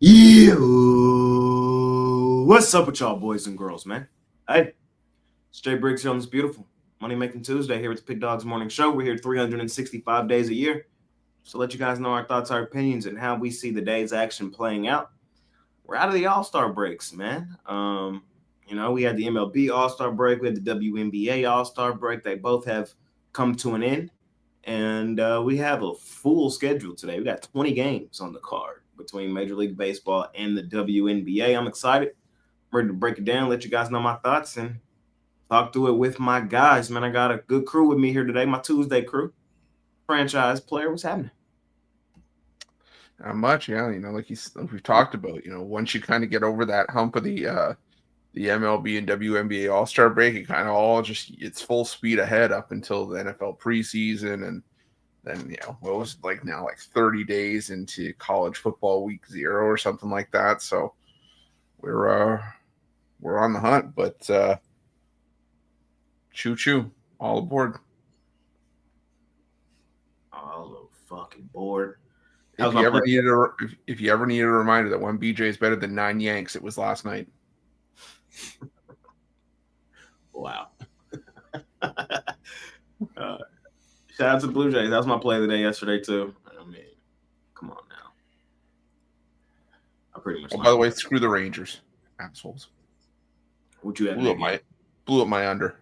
Yeah, what's up with y'all boys and girls, man? Hey, it's Jay Briggs here on this beautiful Money Making Tuesday here at the Pig Dogs Morning Show. We're here 365 days a year. So let you guys know our thoughts, our opinions, and how we see the day's action playing out. We're out of the All-Star breaks, man. We had the MLB All-Star break, we had the WNBA All-Star break. They both have come to an end. And we have a full schedule today. We got 20 games on the card between Major League Baseball and the WNBA. I'm excited. I'm ready to break it down, let you guys know my thoughts, and talk through it with my guys. Man, I got a good crew with me here today, my Tuesday crew. Franchise player, what's happening? Not much, yeah. Like we've talked about, once you kind of get over that hump of the MLB and WNBA All-Star break, it kind of all it's full speed ahead up until the NFL preseason, and then what was it like now, like 30 days into college football week 0 or something like that. So we're on the hunt, but choo all aboard. All fucking board. If you ever needed a reminder that one BJ is better than 9 Yanks, it was last night. Wow. Shout out to the Blue Jays. That was my play of the day yesterday, too. I mean, come on now. I pretty much. By the way, screw the Rangers, assholes. What you have? Blew up my under.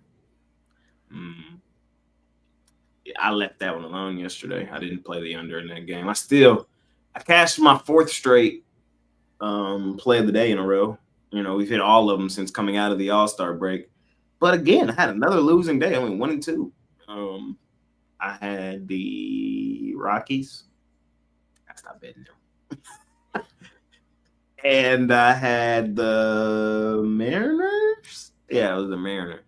Yeah, I left that one alone yesterday. I didn't play the under in that game. I cashed my 4th straight play of the day in a row. We've hit all of them since coming out of the All-Star break. But again, I had another losing day. I went 1-2. I had the Rockies. I stopped betting them. And I had the Mariners. Yeah, it was the Mariners.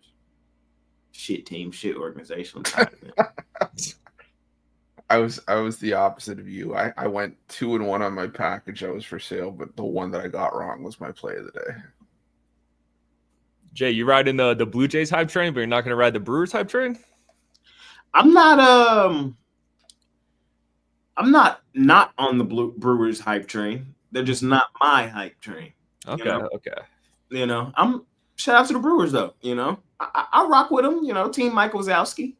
Shit team, shit organization. I was the opposite of you. I went 2-1 on my package that was for sale, but the one that I got wrong was my play of the day. Jay, you riding the Blue Jays hype train, but you're not going to ride the Brewers hype train? I'm not on the Brewers hype train. They're just not my hype train. Okay. I'm shout out to the Brewers though. I rock with them. Team Mike Wazowski.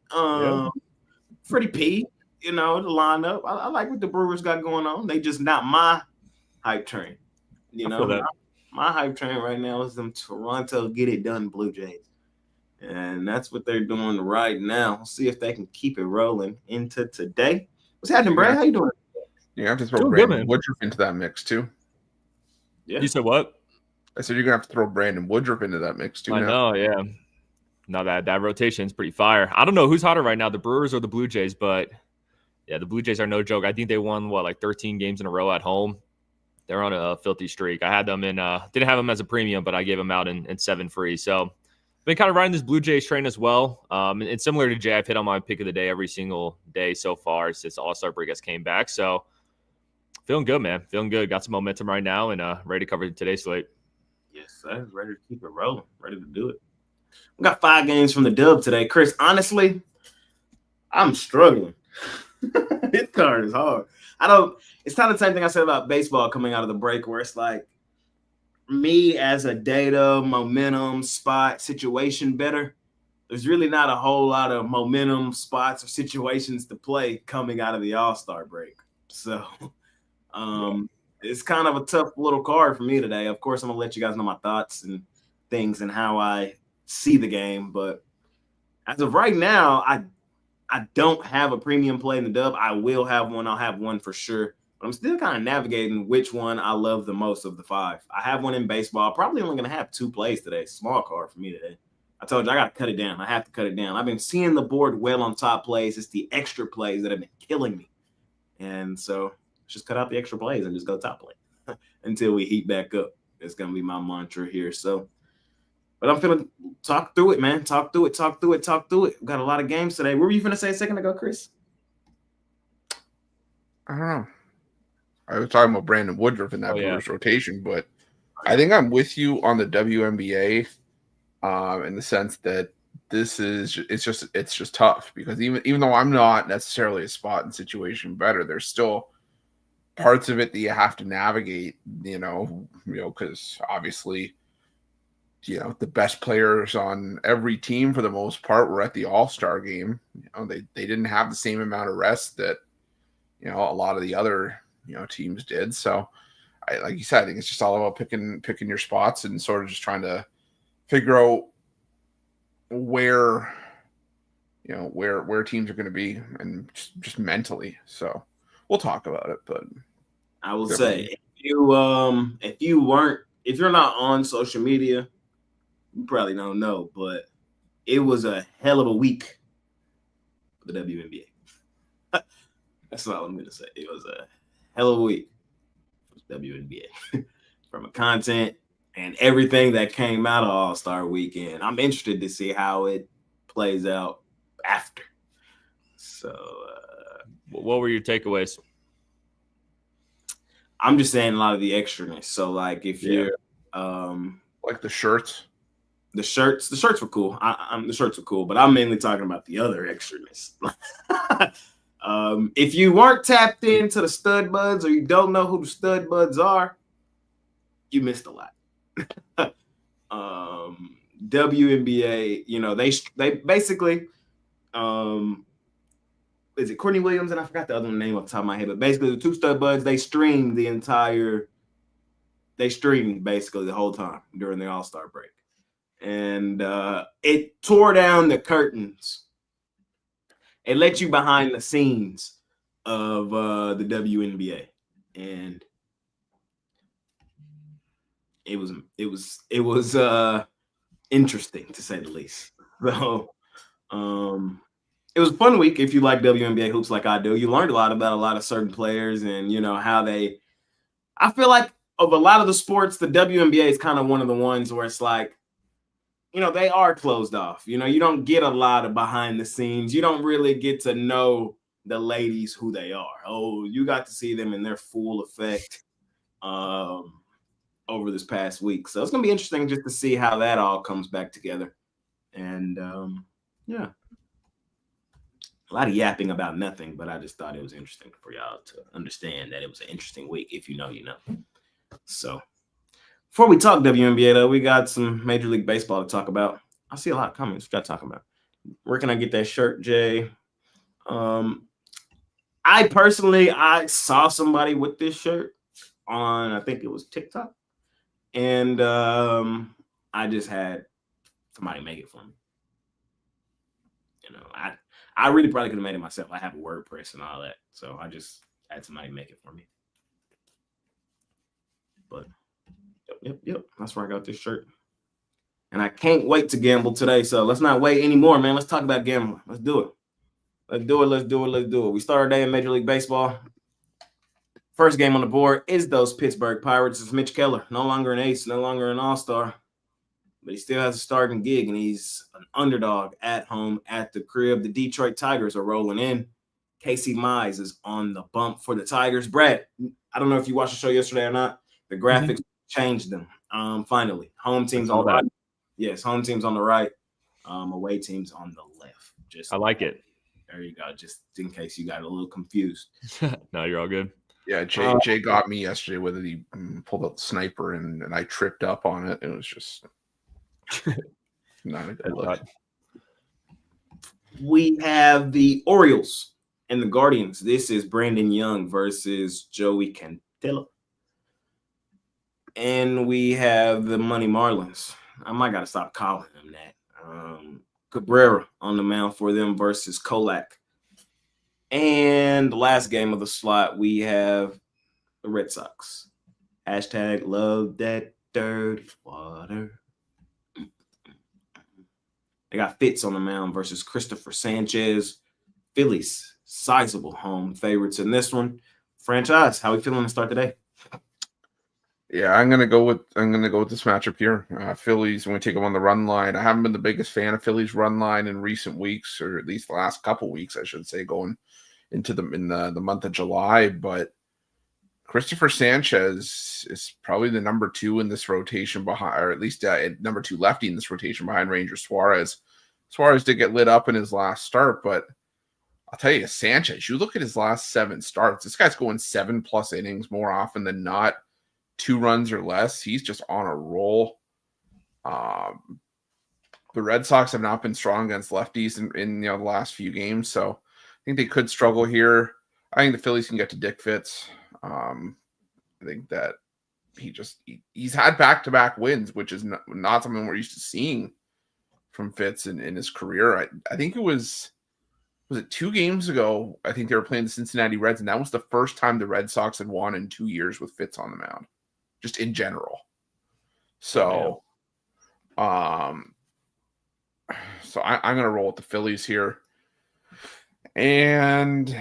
Freddie P. The lineup. I like what the Brewers got going on. They just not my hype train. My hype train right now is them Toronto get it done Blue Jays. And that's what they're doing right now. We'll see if they can keep it rolling into today. What's happening, Brad? How you doing? You have to throw Brandon Woodruff into that mix too. Yeah. You said what? I said you're gonna have to throw Brandon Woodruff into that mix too. I know, yeah. Now that rotation's pretty fire. I don't know who's hotter right now, the Brewers or the Blue Jays, but yeah, the Blue Jays are no joke. I think they won 13 games in a row at home. They're on a filthy streak. I had them in didn't have them as a premium, but I gave them out in 7 free. So been kind of riding this Blue Jays train as well. And similar to Jay, I've hit on my pick of the day every single day so far since the All-Star break has came back. So feeling good, man. Feeling good. Got some momentum right now and ready to cover today's slate. Yes, sir. Ready to keep it rolling. Ready to do it. We got 5 games from the dub today. Chris, honestly, I'm struggling. This card is hard. It's kind of the same thing I said about baseball coming out of the break, where it's like me as a data, momentum, spot, situation better. There's really not a whole lot of momentum, spots, or situations to play coming out of the All-Star break. So it's kind of a tough little card for me today. Of course, I'm going to let you guys know my thoughts and things and how I see the game. But as of right now, I don't have a premium play in the dub. I will have one. I'll have one for sure. But I'm still kind of navigating which one I love the most of the 5. I have one in baseball. Probably only going to have 2 plays today. Small card for me today. I told you I got to cut it down. I have to cut it down. I've been seeing the board well on top plays. It's the extra plays that have been killing me. And so let's just cut out the extra plays and just go top play until we heat back up. It's going to be my mantra here. So, but I'm finna talk through it, man. Talk through it. We've got a lot of games today. What were you finna say a second ago, Chris? I don't know. I was talking about Brandon Woodruff in that Brewers rotation, but I think I'm with you on the WNBA in the sense that it's just tough because even though I'm not necessarily a spot and situation better, there's still parts of it that you have to navigate, because obviously, the best players on every team for the most part were at the All-Star game. They didn't have the same amount of rest that, a lot of the other, teams did. So like you said, I think it's just all about picking your spots and sort of just trying to figure out where teams are going to be and just mentally. So we'll talk about it, but I will say if you're not on social media, you probably don't know, but it was a hell of a week for the WNBA. That's all I'm gonna say. It was a hell of a week for the WNBA from a content and everything that came out of All-Star Weekend. I'm interested to see how it plays out after. So, what were your takeaways? I'm just saying a lot of the extraness. So, like, if you're like the shirts. The shirts were cool. The shirts were cool, but I'm mainly talking about the other extraness. If you weren't tapped into the stud buds or you don't know who the stud buds are, you missed a lot. WNBA, they basically, is it Courtney Williams? And I forgot the other name off the top of my head, but basically the two stud buds, they streamed basically the whole time during the All-Star break. And it tore down the curtains. It let you behind the scenes of the WNBA, and it was interesting to say the least. So it was a fun week if you like WNBA hoops like I do. You learned a lot about a lot of certain players and how they. I feel like of a lot of the sports, the WNBA is kind of one of the ones where it's like, they are closed off. You don't get a lot of behind the scenes. You don't really get to know the ladies who they are. Oh, you got to see them in their full effect over this past week. So it's going to be interesting just to see how that all comes back together. And yeah, a lot of yapping about nothing, but I just thought it was interesting for y'all to understand that it was an interesting week. If you know, you know. So before we talk WNBA, though, we got some Major League Baseball to talk about. I see a lot of comments we got to talk about. Where can I get that shirt, Jay? I saw somebody with this shirt on, I think it was TikTok. And I just had somebody make it for me. I really probably could have made it myself. I have a WordPress and all that. So I just had somebody make it for me. But Yep. That's where I got this shirt. And I can't wait to gamble today. So let's not wait anymore, man. Let's talk about gambling. Let's do it. Let's do it. We start our day in Major League Baseball. First game on the board is those Pittsburgh Pirates. It's Mitch Keller. No longer an ace, no longer an all-star. But he still has a starting gig, and he's an underdog at home at the crib. The Detroit Tigers are rolling in. Casey Mize is on the bump for the Tigers. Brad, I don't know if you watched the show yesterday or not. The graphics changed them. Finally, home teams on the right. Yes, home teams on the right. Away teams on the left. I like it. There you go. Just in case you got a little confused. No, you're all good. Yeah, Jay got me yesterday with it. He pulled out the sniper and I tripped up on it. It was just not a good look. We have the Orioles and the Guardians. This is Brandon Young versus Joey Cantillo. And we have the Money Marlins. I might got to stop calling them that. Cabrera on the mound for them versus Kolak. And the last game of the slot, we have the Red Sox. Hashtag love that dirty water. They got Fitz on the mound versus Christopher Sanchez. Phillies, sizable home favorites in this one. Franchise, how are we feeling to start the day? Yeah, I'm gonna go with this matchup here. Phillies. I'm gonna take them on the run line. I haven't been the biggest fan of Phillies run line in recent weeks, or at least the last couple weeks, I should say, going into the month of July. But Christopher Sanchez is probably the number 2 in this rotation behind, or at least number 2 lefty in this rotation behind Ranger Suarez. Suarez did get lit up in his last start, but I'll tell you, Sanchez, you look at his last 7 starts, this guy's going 7+ innings more often than not, 2 runs or less. He's just on a roll. The Red Sox have not been strong against lefties in the last few games, so I think they could struggle here. I think the Phillies can get to Dick Fitz. I think that he's had back-to-back wins, which is not something we're used to seeing from Fitz in his career. I think it was it 2 games ago? I think they were playing the Cincinnati Reds, and that was the first time the Red Sox had won in 2 years with Fitz on the mound, just in general. So, so I'm going to roll with the Phillies here. And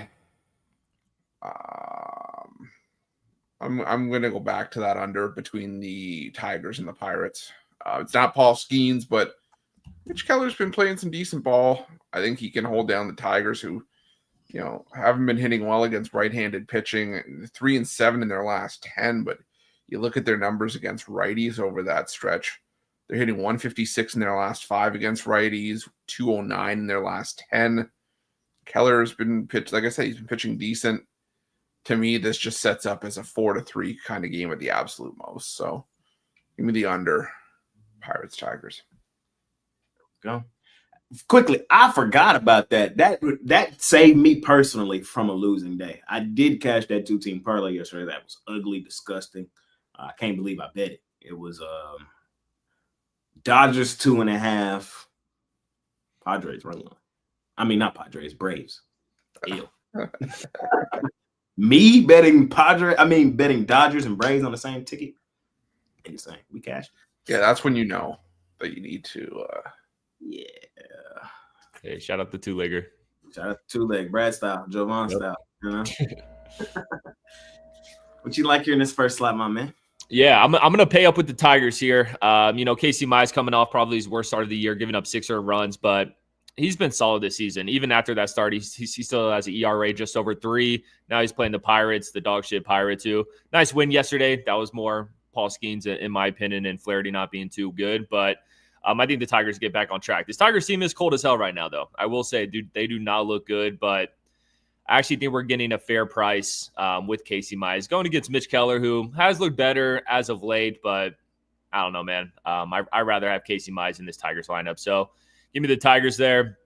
I'm going to go back to that under between the Tigers and the Pirates. It's not Paul Skeens, but Mitch Keller's been playing some decent ball. I think he can hold down the Tigers, who, haven't been hitting well against right-handed pitching. 3-7 in their last 10, but you look at their numbers against righties over that stretch. They're hitting 156 in their last 5 against righties, 209 in their last 10. Keller's been pitched, like I said, he's been pitching decent. To me, this just sets up as a 4-3 kind of game at the absolute most. So give me the under. Pirates, Tigers. Go. Quickly, I forgot about that. That saved me personally from a losing day. I did cash that 2-team parlay yesterday. That was ugly, disgusting. I can't believe I bet it. It was Dodgers 2.5, Padres run line. I mean, not Padres, Braves. Ew. Me betting betting Dodgers and Braves on the same ticket. Insane. We cashed. Yeah, that's when you know that you need to. Yeah. Hey, shout out the two-legger. Shout out to two-leg, Brad style, Jovan style. What you like here in this first slot, my man? Yeah, I'm gonna pay up with the Tigers here. Casey Mize coming off probably his worst start of the year, giving up 6 earned runs, but he's been solid this season. Even after that start, he still has an ERA just over 3. Now he's playing the Pirates, the dog shit Pirates, too. Nice win yesterday. That was more Paul Skeens, in my opinion, and Flaherty not being too good. But I think the Tigers get back on track. This Tigers team is cold as hell right now, though. I will say, they do not look good, but I actually think we're getting a fair price with Casey Mize going against Mitch Keller, who has looked better as of late, but I don't know, man. I'd rather have Casey Mize in this Tigers lineup. So give me the Tigers there.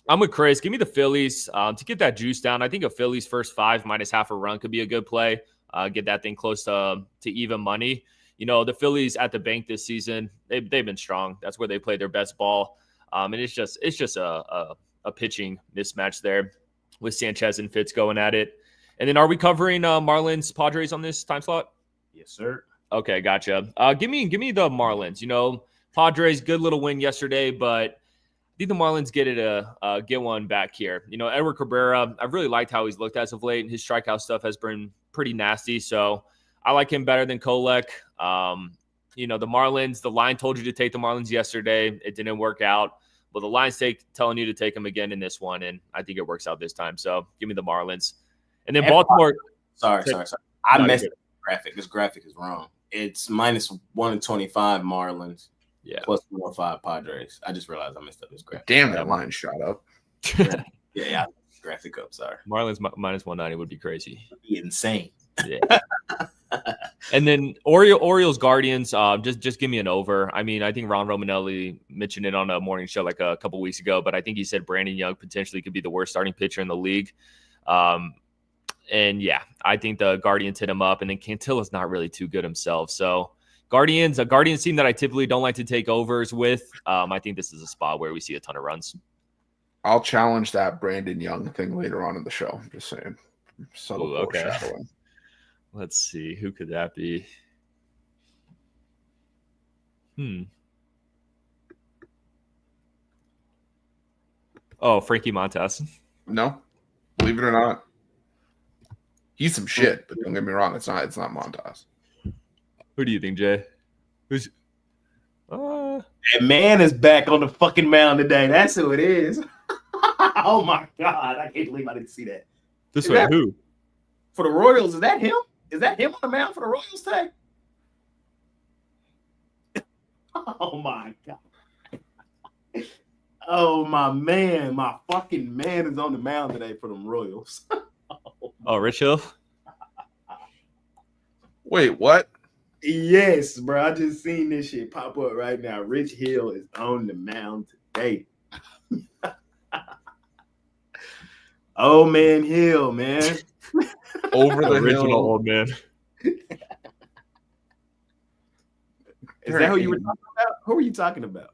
I'm with Chris. Give me the Phillies to get that juice down. I think a Phillies first 5 minus half a run could be a good play. Get that thing close to even money. The Phillies at the bank this season, they've been strong. That's where they play their best ball. And it's just a pitching mismatch there with Sanchez and Fitz going at it. And then are we covering Marlins Padres on this time slot? Yes, sir. Okay, gotcha. Give me the Marlins. Padres, good little win yesterday, but I think the Marlins get one back here. Edward Cabrera, I've really liked how he's looked as of late, and his strikeout stuff has been pretty nasty. So I like him better than Kolek. The Marlins, the line told you to take the Marlins yesterday. It didn't work out. But the line's telling you to take them again in this one, and I think it works out this time. So give me the Marlins. And then Baltimore. Sorry. I messed up the graphic. This graphic is wrong. It's minus 125 Marlins. Yeah. Plus 105 Padres. I just realized I messed up this graphic. Damn, that line shot up. Yeah. Graphic up. Sorry. Marlins minus 190 would be crazy. It'd be insane. Yeah. And then Orioles Guardians, just give me an over. I mean, I think Ron Romanelli mentioned it on a morning show like a couple weeks ago, but I think he said Brandon Young potentially could be the worst starting pitcher in the league. And yeah, I think the Guardians hit him up, and then Cantilla's not really too good himself. So Guardians, a Guardians team that I typically don't like to take overs with. I think this is a spot where we see a ton of runs. I'll challenge that Brandon Young thing later on in the show. I'm just saying. Subtle foreshadowing. Let's see. Who could that be? Oh, Frankie Montas. No, believe it or not, he's some shit. But don't get me wrong, it's not Montas. Who do you think, Jay? Who's? That man is back on the fucking mound today. That's who it is. Oh my god, I can't believe I didn't see that. This way, who? For the Royals, is that him? Is that him on the mound for the Royals today? Oh my god. Oh, my fucking man is on the mound today for them Royals. Oh, Rich Hill. Wait, what? Yes, bro. I just seen this shit pop up right now. Rich Hill is on the mound today. Oh man, Hill, man. Over the Original hill. old man. Is that who you were talking about? Who are you talking about?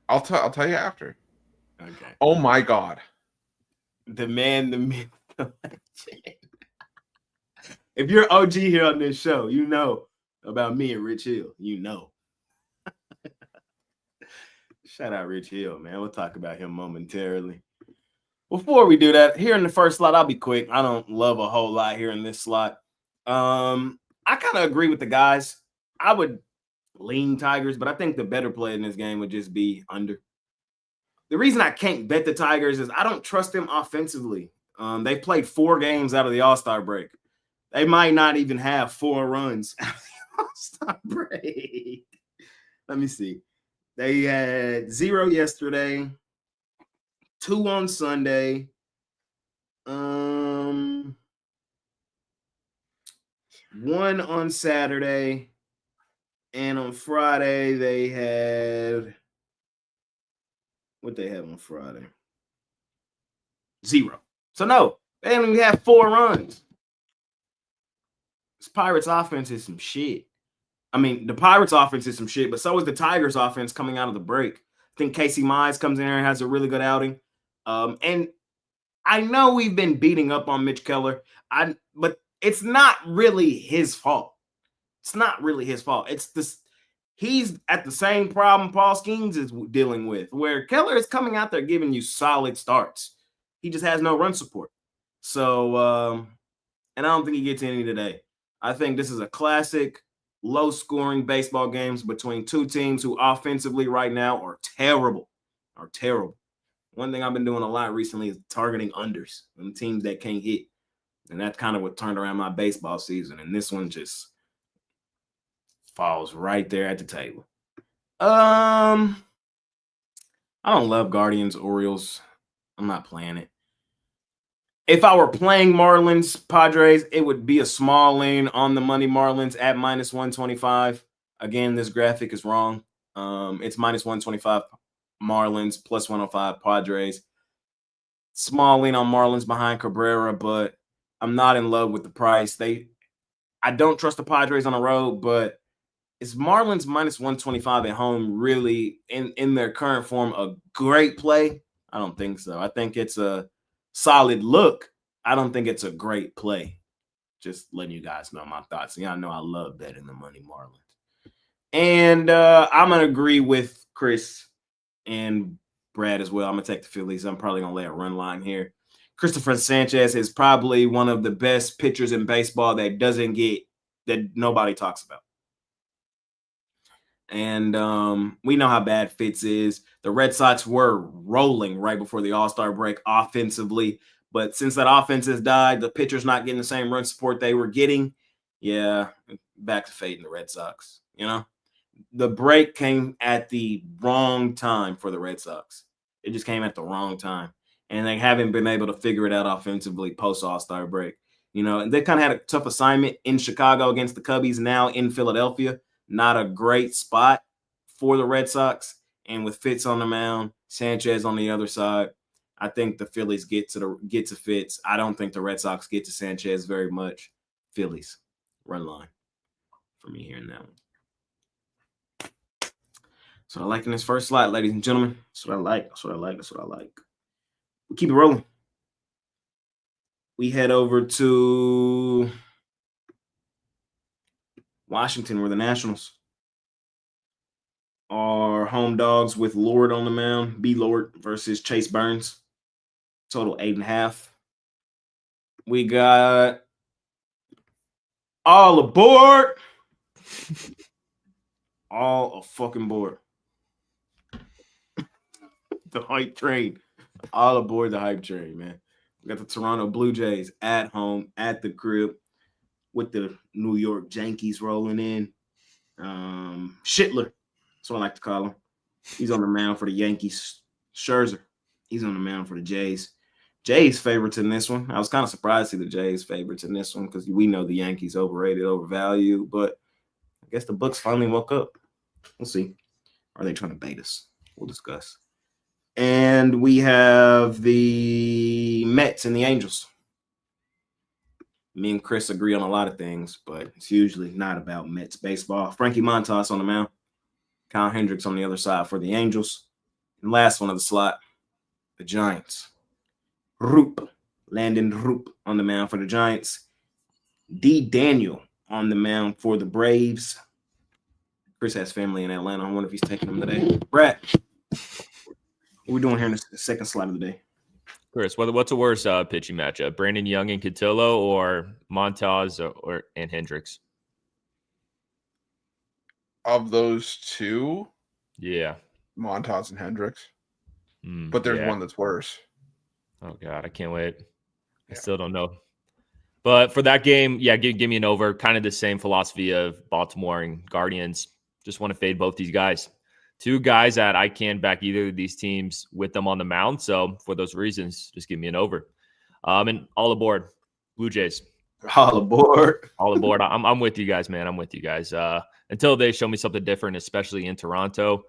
I'll tell you after. Okay. Oh my God. The man, the myth, the legend. If you're OG here on this show, you know about me and Rich Hill. You know. Shout out Rich Hill, man. We'll talk about him momentarily. Before we do that, here in the first slot, I'll be quick. I don't love a whole lot here in this slot. I kind of agree with the guys. I would lean Tigers, but I think the better play in this game would just be under. The reason I can't bet the Tigers is I don't trust them offensively. They played 4 games out of the All-Star break. They might not even have 4 runs out of the All-Star break. Let me see. They had 0 yesterday, 2 on Sunday. 1 on Saturday, and on Friday they had what they have on Friday? 0. So no, they didn't even have 4 runs. This Pirates offense is some shit. I mean, the Pirates offense is some shit, but so is the Tigers offense coming out of the break. I think Casey Mize comes in there and has a really good outing. And I know we've been beating up on Mitch Keller, but it's not really his fault. It's not really his fault. It's this. He's at the same problem Paul Skeens is dealing with, where Keller is coming out there giving you solid starts. He just has no run support. So, and I don't think he gets any today. I think this is a classic low-scoring baseball games between 2 teams who offensively right now are terrible. One thing I've been doing a lot recently is targeting unders and teams that can't hit. And that's kind of what turned around my baseball season. And this one just falls right there at the table. I don't love Guardians, Orioles. I'm not playing it. If I were playing Marlins, Padres, it would be a small lean on the money Marlins at -125. Again, this graphic is wrong. It's -125 Marlins, +105 Padres. Small lean on Marlins behind Cabrera, but I'm not in love with the price. I don't trust the Padres on the road, but is Marlins -125 at home really in their current form a great play? I don't think so. I think it's a solid look. I don't think it's a great play. Just letting you guys know my thoughts. Y'all know I love betting the money Marlins. And I'm going to agree with Chris and Brad as well. I'm going to take the Phillies. I'm probably going to lay a run line here. Christopher Sanchez is probably one of the best pitchers in baseball that nobody talks about. And we know how bad Fitz is. The Red Sox were rolling right before the All-Star break offensively. But since that offense has died, the pitcher's not getting the same run support they were getting. Yeah, back to fading the Red Sox. You know, the break came at the wrong time for the Red Sox. It just came at the wrong time. And they haven't been able to figure it out offensively post All-Star break. You know, and they kind of had a tough assignment in Chicago against the Cubbies, now in Philadelphia. Not a great spot for the Red Sox. And with Fitz on the mound, Sanchez on the other side, I think the Phillies get to Fitz. I don't think the Red Sox get to Sanchez very much. Phillies, run line for me here in that one. So I like in this first slot, ladies and gentlemen. That's what I like. That's what I like. We keep it rolling. We head over to Washington, where the Nationals are home dogs with Lord on the mound. B. Lord versus Chase Burns. Total 8.5. We got all aboard. All a fucking board. The hype train. All aboard the hype train, man. We got the Toronto Blue Jays at home, at the crib, with the New York Yankees rolling in. Shitler. That's what I like to call him. He's on the mound for the Yankees. Scherzer. He's on the mound for the Jays. Jays favorites in this one. I was kind of surprised to see the Jays favorites in this one because we know the Yankees overrated, overvalued, but I guess the books finally woke up. We'll see. Are they trying to bait us? We'll discuss. And we have the Mets and the Angels. Me and Chris agree on a lot of things, but it's usually not about Mets baseball. Frankie Montas on the mound. Kyle Hendricks on the other side for the Angels. And last one of the slot, the Giants. Landon Roop on the mound for the Giants. D. Daniel on the mound for the Braves. Chris has family in Atlanta. I wonder if he's taking them today. Brad, what are we doing here in the second slot of the day? Chris, what's a worse pitching matchup? Brandon Young and Cotillo or Montas and Hendricks? Of those two, yeah, Montas and Hendricks. But there's one that's worse. Oh God, I can't wait. I still don't know. But for that game, give me an over. Kind of the same philosophy of Baltimore and Guardians. Just want to fade both these guys. Two guys that I can't back either of these teams with them on the mound. So for those reasons, just give me an over. And all aboard, Blue Jays. All aboard. All aboard. I'm with you guys, man. I'm with you guys. Until they show me something different, especially in Toronto,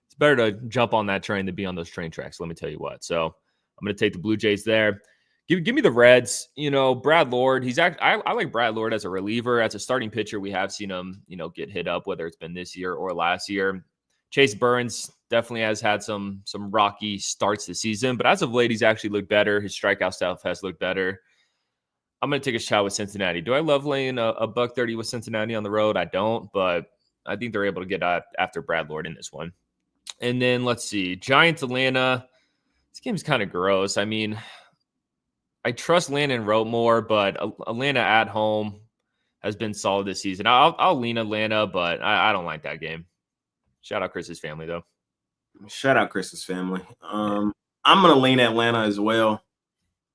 it's better to jump on that train than be on those train tracks. Let me tell you what. So I'm going to take the Blue Jays there. Give me the Reds. Brad Lord. I like Brad Lord as a reliever. As a starting pitcher, we have seen him, get hit up, whether it's been this year or last year. Chase Burns definitely has had some rocky starts this season, but as of late, he's actually looked better. His strikeout stuff has looked better. I'm going to take a shot with Cincinnati. Do I love laying a $130 with Cincinnati on the road? I don't, but I think they're able to get after Brad Lord in this one. And then let's see, Giants Atlanta. This game's kind of gross. I mean, I trust Landon Rote more, but Atlanta at home has been solid this season. I'll lean Atlanta, but I don't like that game. Shout out Chris's family, though. Shout out Chris's family. I'm going to lean Atlanta as well.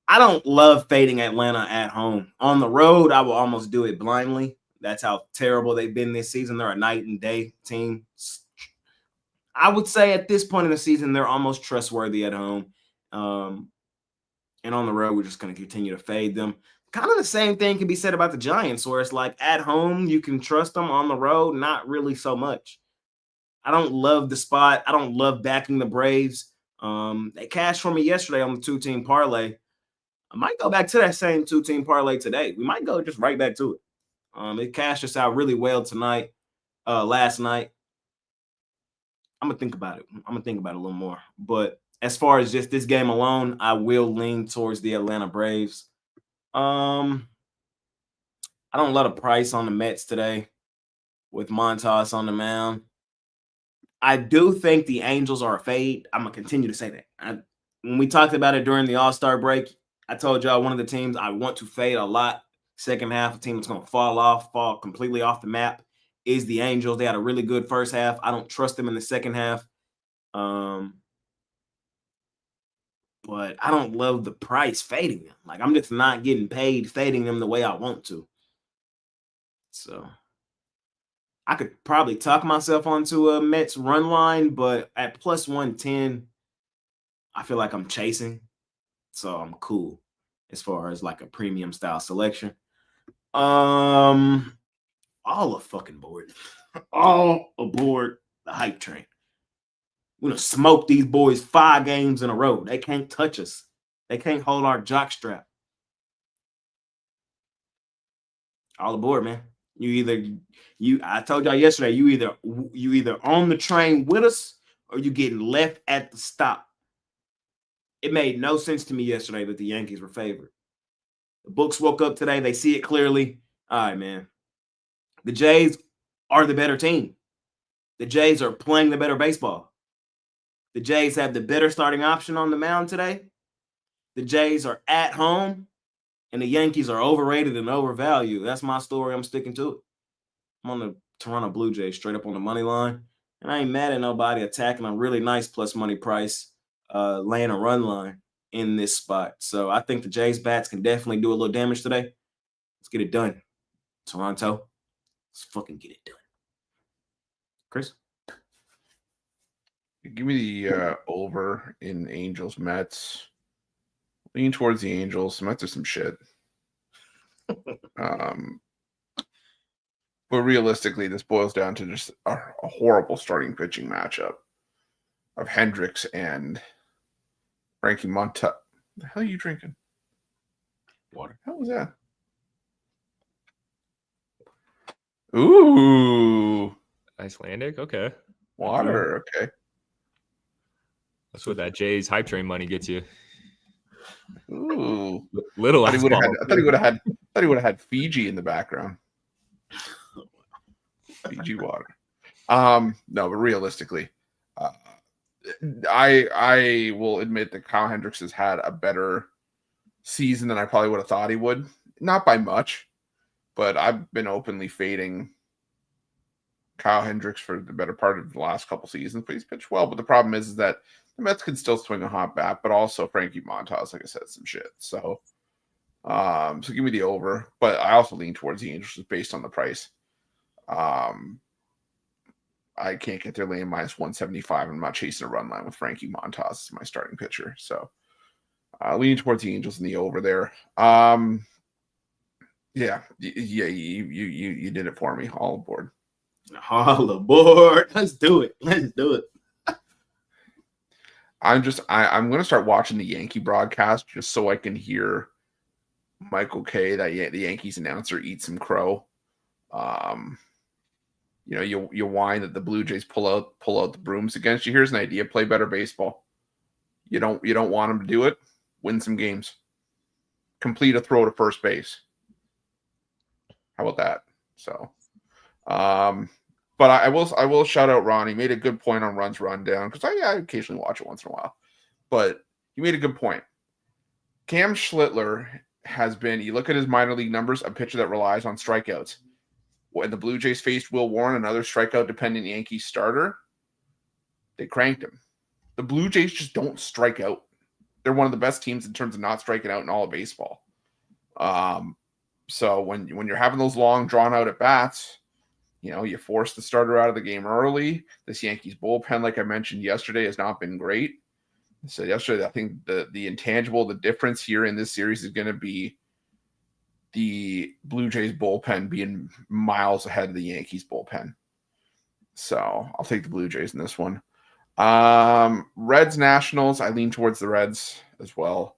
I don't love fading Atlanta at home. On the road, I will almost do it blindly. That's how terrible they've been this season. They're a night and day team. I would say at this point in the season, they're almost trustworthy at home. And on the road, we're just going to continue to fade them. Kind of the same thing can be said about the Giants, where it's like at home, you can trust them. On the road, not really so much. I don't love the spot. I don't love backing the Braves. They cashed for me yesterday on the two-team parlay. I might go back to that same two-team parlay today. We might go just right back to it. It cashed us out really well last night. I'm going to think about it. I'm going to think about it a little more. But as far as just this game alone, I will lean towards the Atlanta Braves. I don't love a price on the Mets today with Montas on the mound. I do think the Angels are a fade. I'm going to continue to say that. When we talked about it during the All-Star break, I told y'all one of the teams I want to fade a lot. Second half, a team that's going to fall completely off the map is the Angels. They had a really good first half. I don't trust them in the second half. But I don't love the price fading them. Like, I'm just not getting paid fading them the way I want to. So I could probably talk myself onto a Mets run line, but at plus 110, I feel like I'm chasing. So I'm cool as far as like a premium style selection. All aboard. All aboard the hype train. We're going to smoke these boys 5 games in a row. They can't touch us. They can't hold our jock strap. All aboard, man. I told y'all yesterday, you either on the train with us or you getting left at the stop. It made no sense to me yesterday that the Yankees were favored. The books woke up today. They see it clearly. All right, man. The Jays are the better team. The Jays are playing the better baseball. The Jays have the better starting option on the mound today. The Jays are at home, and the Yankees are overrated and overvalued. That's my story. I'm sticking to it. I'm on the Toronto Blue Jays straight up on the money line, and I ain't mad at nobody attacking a really nice plus money price, laying a run line in this spot. So I think the Jays bats can definitely do a little damage today. Let's get it done. Toronto, let's fucking get it done. Chris? Give me the over in Angels Mets. Lean towards the Angels. Mets are some shit. But realistically, this boils down to just a horrible starting pitching matchup of Hendricks and Frankie Monta. The hell are you drinking? Water. How was that? Ooh, Icelandic. Okay, water. Okay. that's what that Jays hype train money gets you. Ooh. Little I ass thought ball. he would have had Fiji in the background. Fiji water. No, but realistically, I will admit that Kyle Hendricks has had a better season than I probably would have thought he would. Not by much, but I've been openly fading Kyle Hendricks for the better part of the last couple seasons. But he's pitched well. But the problem is that the Mets can still swing a hot bat, but also Frankie Montas, like I said, some shit. So give me the over. But I also lean towards the Angels based on the price. I can't get their lane minus 175. I'm not chasing a run line with Frankie Montas as my starting pitcher. So leaning towards the Angels in the over there. You did it for me. All aboard. All aboard. Let's do it. I'm going to start watching the Yankee broadcast just so I can hear Michael Kay, the Yankees announcer, eat some crow. You whine that the Blue Jays pull out the brooms against you. Here's an idea: play better baseball. You don't want them to do it. Win some games. Complete a throw to first base. How about that? So, but I will shout out Ronnie. Made a good point on runs run down because I occasionally watch it once in a while. But he made a good point. Cam Schlittler has been. You look at his minor league numbers, a pitcher that relies on strikeouts. When the Blue Jays faced Will Warren, another strikeout-dependent Yankees starter, they cranked him. The Blue Jays just don't strike out. They're one of the best teams in terms of not striking out in all of baseball. So when you're having those long, drawn-out at-bats, you force the starter out of the game early. This Yankees bullpen, like I mentioned yesterday, has not been great. So yesterday, I think the intangible, the difference here in this series is going to be the Blue Jays bullpen being miles ahead of the Yankees bullpen. So I'll take the Blue Jays in this one. Reds Nationals, I lean towards the Reds as well.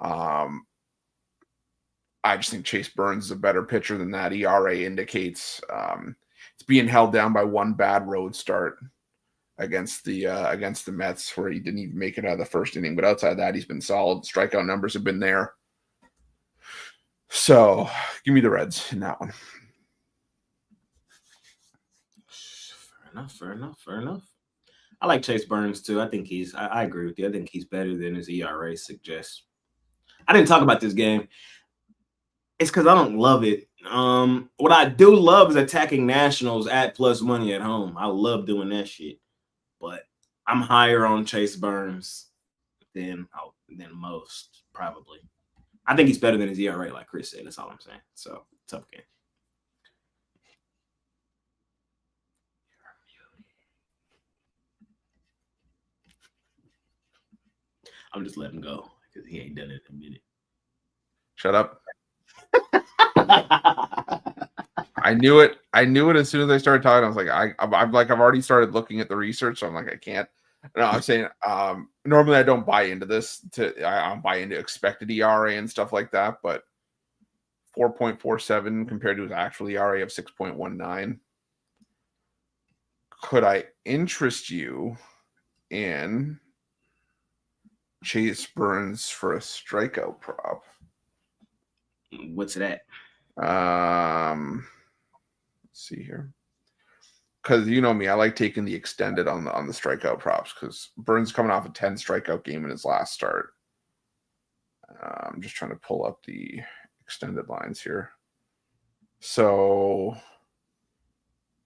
I just think Chase Burns is a better pitcher than that ERA indicates. It's being held down by one bad road start against the Mets, where he didn't even make it out of the first inning. But outside of that, he's been solid. Strikeout numbers have been there. So give me the Reds in that one. Fair enough. I like Chase Burns too. I think I agree with you. I think he's better than his ERA suggests. I didn't talk about this game. It's because I don't love it. What I do love is attacking Nationals at plus money at home. I love doing that shit. But I'm higher on Chase Burns than most, probably. I think he's better than his ERA, like Chris said. That's all I'm saying. So, tough game. I'm just letting him go because he ain't done it in a minute. Shut up. I knew it as soon as I started talking. I was like, I've already started looking at the research, so I'm like, I can't. No, I'm saying normally I don't buy into this. I don't buy into expected ERA and stuff like that, but 4.47 compared to his actual ERA of 6.19. Could I interest you in Chase Burns for a strikeout prop? What's that? Let's see here. Because you know me, I like taking the extended on the strikeout props because Burns coming off a 10 strikeout game in his last start. I'm just trying to pull up the extended lines here. So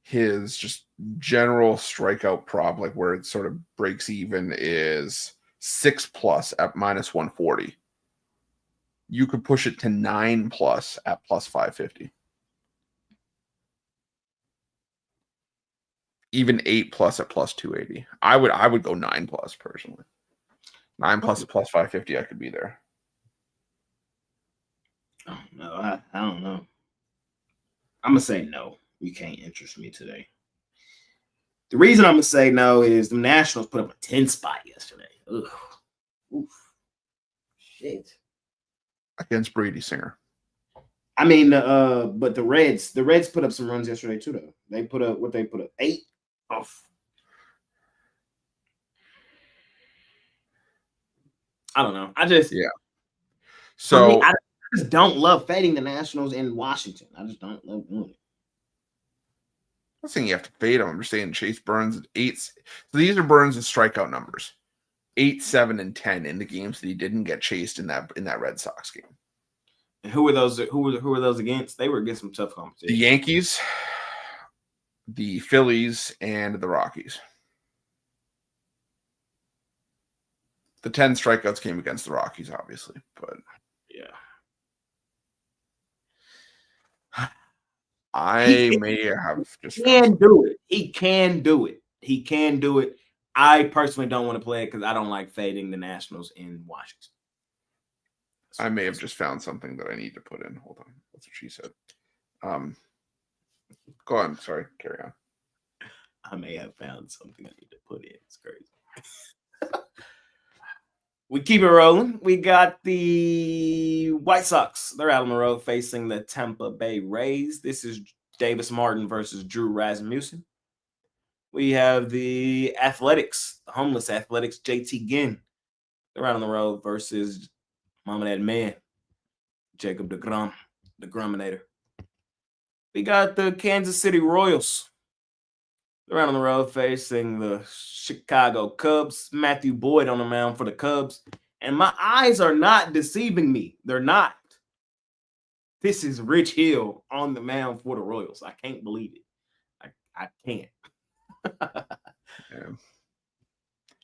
his just general strikeout prop, like where it sort of breaks even, is 6+ at minus 140. You could push it to 9+ at plus 550. Even 8+ at +280. I would go 9+ personally. 9+ at +550. I could be there. Oh, no, I don't know. I'm gonna say no. You can't interest me today. The reason I'm gonna say no is the Nationals put up a 10 spot yesterday. Ugh. Oof. Shit. Against Brady Singer. I mean, but the Reds put up some runs yesterday too, though. They put up 8 off. I don't know. So for me, I just don't love fading the Nationals in Washington. I just don't love doing it. I'm not saying you have to fade him. I'm just saying Chase Burns 8. So these are Burns' strikeout numbers: 8, 7, and 10 in the games that he didn't get chased in that Red Sox game. And who were those? Who were those against? They were against some tough competition. The Yankees, the Phillies, and the Rockies. The 10 strikeouts came against the Rockies, obviously, but yeah. I may have just He can do it. He can do it. He can do it. I personally don't want to play it because I don't like fading the Nationals in Washington. I may have just found something that I need to put in. Hold on. That's what she said. Go on. Sorry. Carry on. I may have found something I need to put in. It's crazy. We keep it rolling. We got the White Sox. They're out on the road facing the Tampa Bay Rays. This is Davis Martin versus Drew Rasmussen. We have the Athletics, the homeless Athletics, JT Ginn. They're out on the road versus Mama That Man, Jacob DeGrom, the Gruminator. We got the Kansas City Royals. They're out on the road facing the Chicago Cubs. Matthew Boyd on the mound for the Cubs. And my eyes are not deceiving me. They're not. This is Rich Hill on the mound for the Royals. I can't believe it. I can't. Yeah.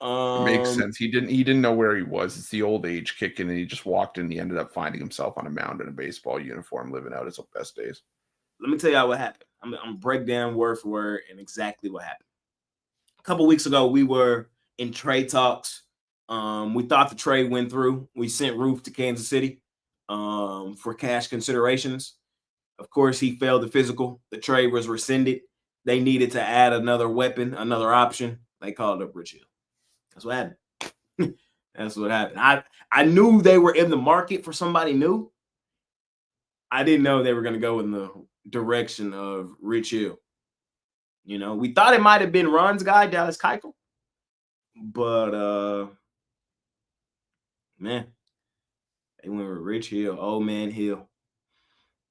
It makes sense. He didn't know where he was. It's the old age kicking, and he just walked in. He ended up finding himself on a mound in a baseball uniform, living out his best days. Let me tell y'all what happened. I'm gonna break down word for word and exactly what happened. A couple weeks ago, we were in trade talks. We thought the trade went through. We sent Roof to Kansas City for cash considerations. Of course, he failed the physical. The trade was rescinded. They needed to add another weapon, another option. They called up Rich Hill. That's what happened. That's what happened. I knew they were in the market for somebody new. I didn't know they were going to go in the direction of Rich Hill. You know, we thought it might have been Ron's guy, Dallas Keuchel. But, man, they went with Rich Hill, old man Hill.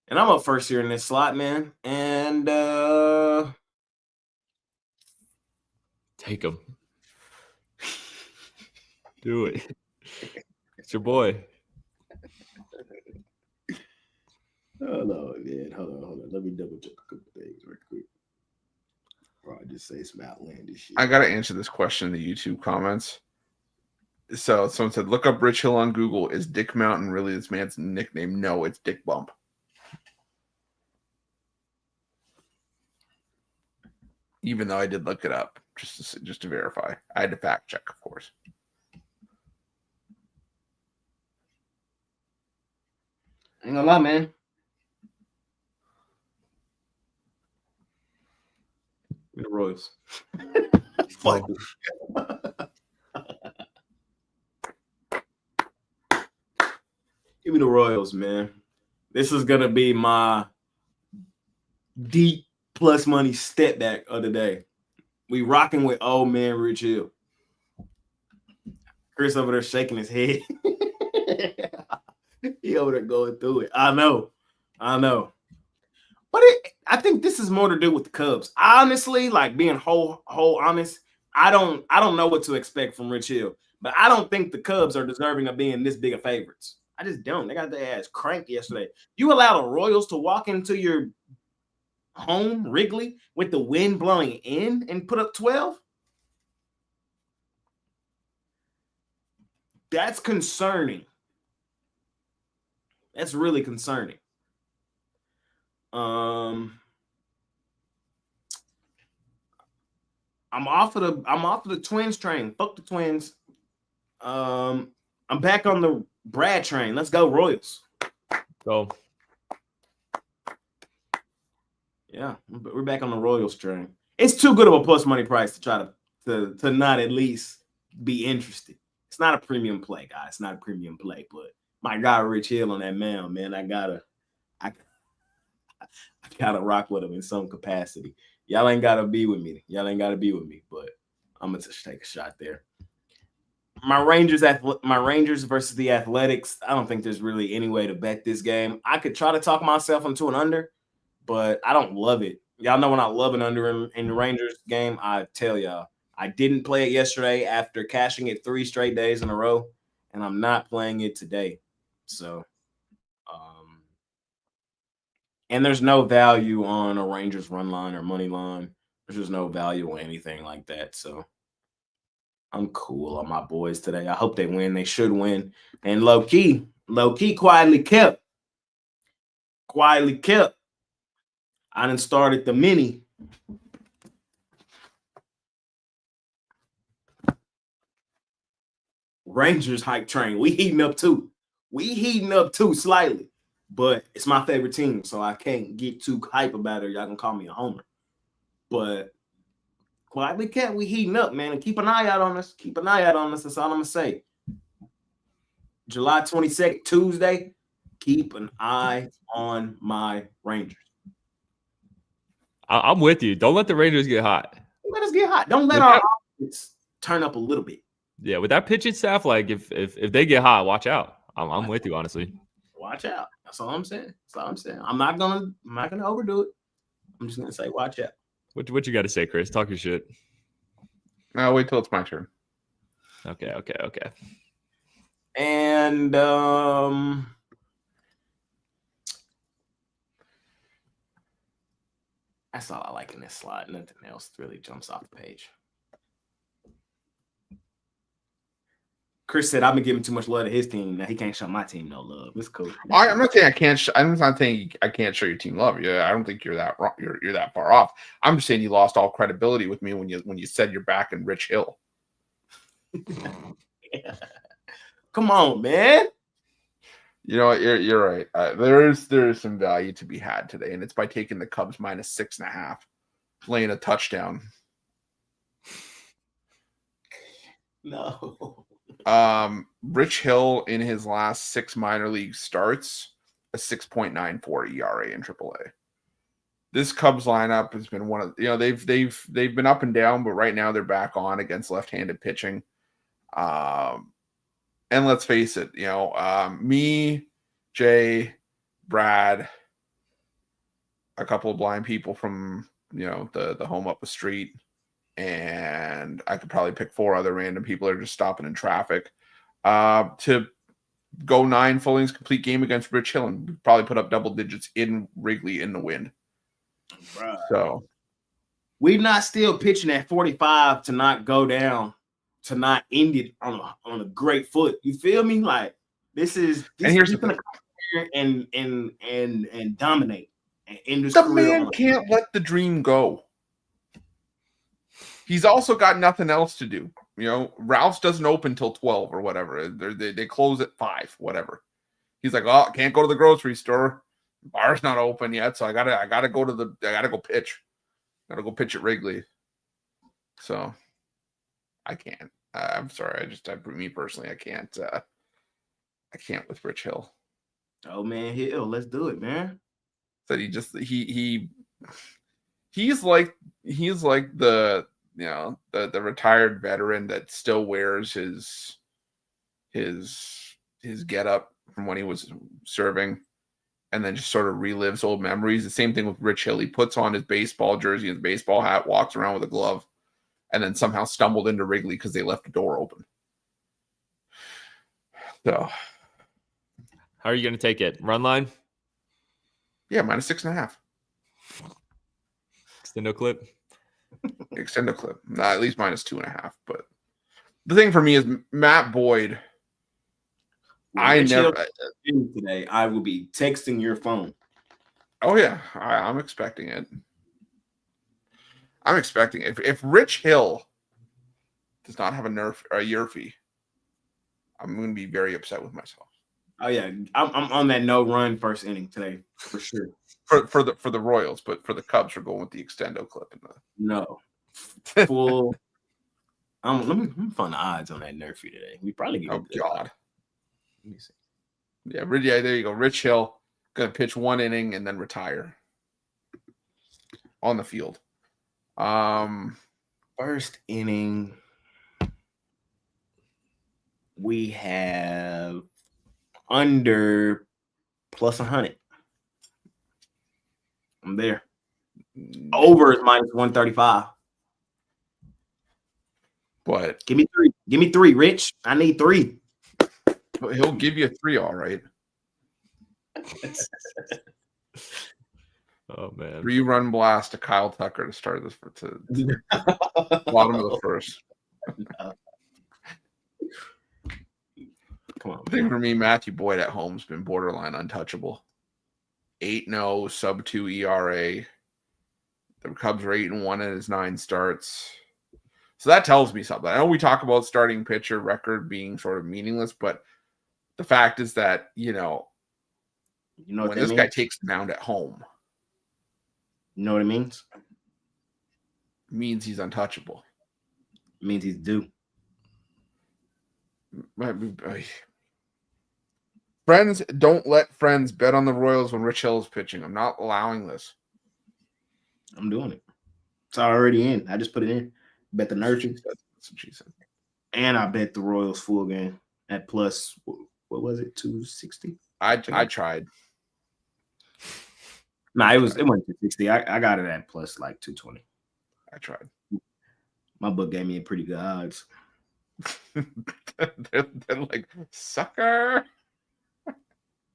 And I'm up first here in this slot, man. And take him. Do it. It's your boy. Hold on, man. Hold on. Let me double check a couple things real quick. Or I just say some outlandish shit. I gotta answer this question in the YouTube comments. So someone said, look up Rich Hill on Google. Is Dick Mountain really this man's nickname? No, it's Dick Bump. Even though I did look it up just to verify. I had to fact check, of course. Ain't gonna lie, man. The Royals. Fuck. Give me the Royals, man. This is gonna be my deep plus money step back of the day. We rocking with old man Rich Hill. Chris over there shaking his head. He over there going through it. I know. But I think this is more to do with the Cubs. Honestly, like being whole honest, I don't know what to expect from Rich Hill. But I don't think the Cubs are deserving of being this big of favorites. I just don't. They got their ass cranked yesterday. You allow the Royals to walk into your home, Wrigley, with the wind blowing in and put up 12? That's concerning. That's really concerning. I'm off of the Twins train. Fuck the Twins. I'm back on the Brad train. Let's go Royals. Go. Yeah, we're back on the Royals train. It's too good of a plus money price to try to not at least be interested. It's not a premium play, guys. It's not a premium play, but my guy Rich Hill on that mound, man, I gotta rock with him in some capacity. Y'all ain't gotta be with me. But I'm gonna just take a shot there. My Rangers versus the Athletics. I don't think there's really any way to bet this game. I could try to talk myself into an under, but I don't love it. Y'all know when I love an under in the Rangers game, I tell y'all. I didn't play it yesterday after cashing it 3 straight days in a row, and I'm not playing it today. So, and there's no value on a Rangers run line or money line. There's just no value on anything like that. So I'm cool on my boys today. I hope they win. They should win. And low key, quietly kept. I done started the mini. Rangers hype train. We heating up too slightly. But it's my favorite team, so I can't get too hype about it. Y'all can call me a homer. But quietly kept, we heating up, man. And keep an eye out on us. That's all I'm going to say. July 22nd, Tuesday, keep an eye on my Rangers. I'm with you. Don't let the Rangers get hot. Don't let us get hot. Don't let our offense turn up a little bit. Yeah, with that pitching staff, like if they get hot, watch out. I'm with you, honestly. Watch out. That's all I'm saying. I'm not gonna overdo it. I'm just gonna say, watch out. What you got to say, Chris? Talk your shit. No, wait till it's my turn. Okay. And that's all I like in this slide. Nothing else really jumps off the page. Chris said I've been giving too much love to his team. Now he can't show my team no love. It's cool. I'm not saying I can't. I'm not saying I can't show your team love. Yeah, I don't think you're that wrong. You're that far off. I'm just saying you lost all credibility with me when you said you're back in Rich Hill. Yeah. Come on, man. You know what? You're right. There is some value to be had today, and it's by taking the Cubs -6.5, laying a touchdown. No. Rich Hill in his last 6 minor league starts, a 6.94 ERA in AAA. This Cubs lineup has been one of they've been up and down, but right now they're back on against left-handed pitching. And let's face it, me, Jay, Brad, a couple of blind people from the home up the street, and I could probably pick 4 other random people that are just stopping in traffic to go 9 full innings complete game against Rich Hill and probably put up double digits in Wrigley in the wind. Bruh. So we're not still pitching at 45 to not go down, to not end it on a great foot. You feel me? Like this is here's the gonna come here and dominate and end this the career. man can't let the dream go. He's also got nothing else to do. Ralph's doesn't open till 12 or whatever. They close at 5, whatever. He's like, oh, I can't go to the grocery store. Bar's not open yet, so I gotta go pitch. Gotta go pitch at Wrigley. So I can't. I'm sorry. Me personally, I can't. I can't with Rich Hill. Oh man, Hill, let's do it, man. So he's like the the retired veteran that still wears his getup from when he was serving, and then just sort of relives old memories. The same thing with Rich Hill. He puts on his baseball jersey and his baseball hat, walks around with a glove, and then somehow stumbled into Wrigley because they left the door open. So, how are you going to take it? Run line? Yeah, -6.5. Extendo clip? Extendo clip. At least -2.5. But the thing for me is Matt Boyd. Today I will be texting your phone. Oh yeah, I'm expecting it. I'm expecting if Rich Hill does not have a Yurfie, I'm going to be very upset with myself. Oh yeah, I'm on that no run first inning today for sure. For the Royals, but for the Cubs, we're going with the extendo clip. No, full. Let me find the odds on that Nerfy today. We probably get. Oh God. Let me see. Yeah, there you go. Rich Hill going to pitch 1 inning and then retire on the field. First inning, we have under plus 100. I'm there. Over is minus 135. But give me 3. Give me 3, Rich. I need 3. He'll give you 3, all right. Oh man, 3-run blast to Kyle Tucker to start this to bottom of the first. Come on, I think for me, Matthew Boyd at home's been borderline untouchable. 8-0, sub-2 ERA. The Cubs are 8-1 in his 9 starts. So that tells me something. I know we talk about starting pitcher record being sort of meaningless, but the fact is that, when this guy takes the mound at home, you know what it means? It means he's untouchable. It means he's due. Friends, don't let friends bet on the Royals when Rich Hill is pitching. I'm not allowing this. I'm doing it. It's already in. I just put it in. Bet the nurture. That's what she said. And I bet the Royals full game at plus, what was it, 260? I tried. No, it went to 60. I got it at plus like 220. I tried. My book gave me a pretty good odds. they're like, sucker.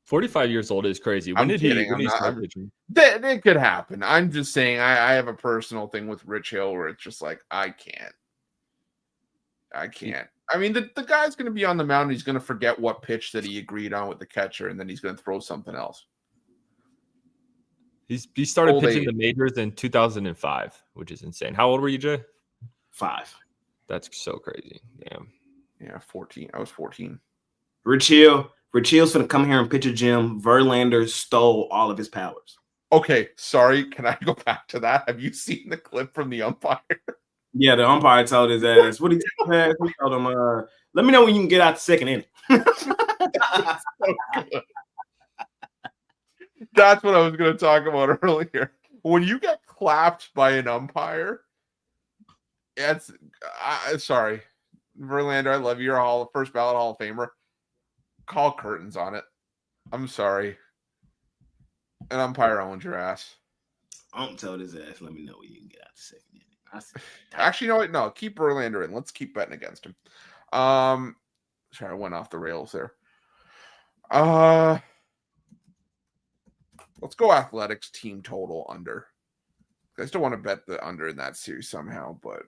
45 years old is crazy. When did he start pitching? It could happen. I'm just saying I have a personal thing with Rich Hill where it's just like, I can't. I mean, the guy's going to be on the mound. He's going to forget what pitch that he agreed on with the catcher, and then he's going to throw something else. He started pitching the majors in 2005, which is insane. How old were you, Jay? 5. That's so crazy. Damn. Yeah, 14. I was 14. Rich Hill's going to come here and pitch a gym. Verlander stole all of his powers. Okay, sorry. Can I go back to that? Have you seen the clip from the umpire? Yeah, the umpire told his ass. What did he tell him? He told him, let me know when you can get out the second inning. So good. That's what I was going to talk about earlier. When you get clapped by an umpire, sorry, Verlander, I love you. You're a first ballot Hall of Famer. Call curtains on it. I'm sorry. An umpire owns your ass. Told his ass, let me know when you can get out the second inning. Actually, no, wait, no. Keep Verlander in. Let's keep betting against him. Sorry, I went off the rails there. Let's go Athletics team total under. I still want to bet the under in that series somehow, but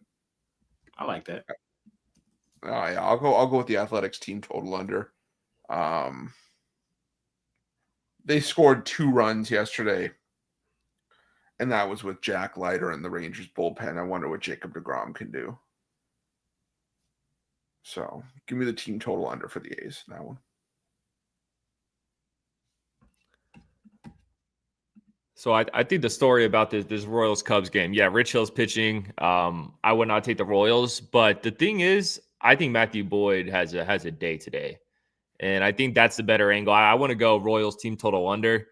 I like that. Oh yeah, I'll go with the Athletics team total under. They scored 2 runs yesterday, and that was with Jack Leiter and the Rangers bullpen. I wonder what Jacob deGrom can do. So give me the team total under for the A's in that one. So I think the story about this Royals-Cubs game, yeah, Rich Hill's pitching. I would not take the Royals, but the thing is, I think Matthew Boyd has a day today, and I think that's the better angle. I want to go Royals team total under.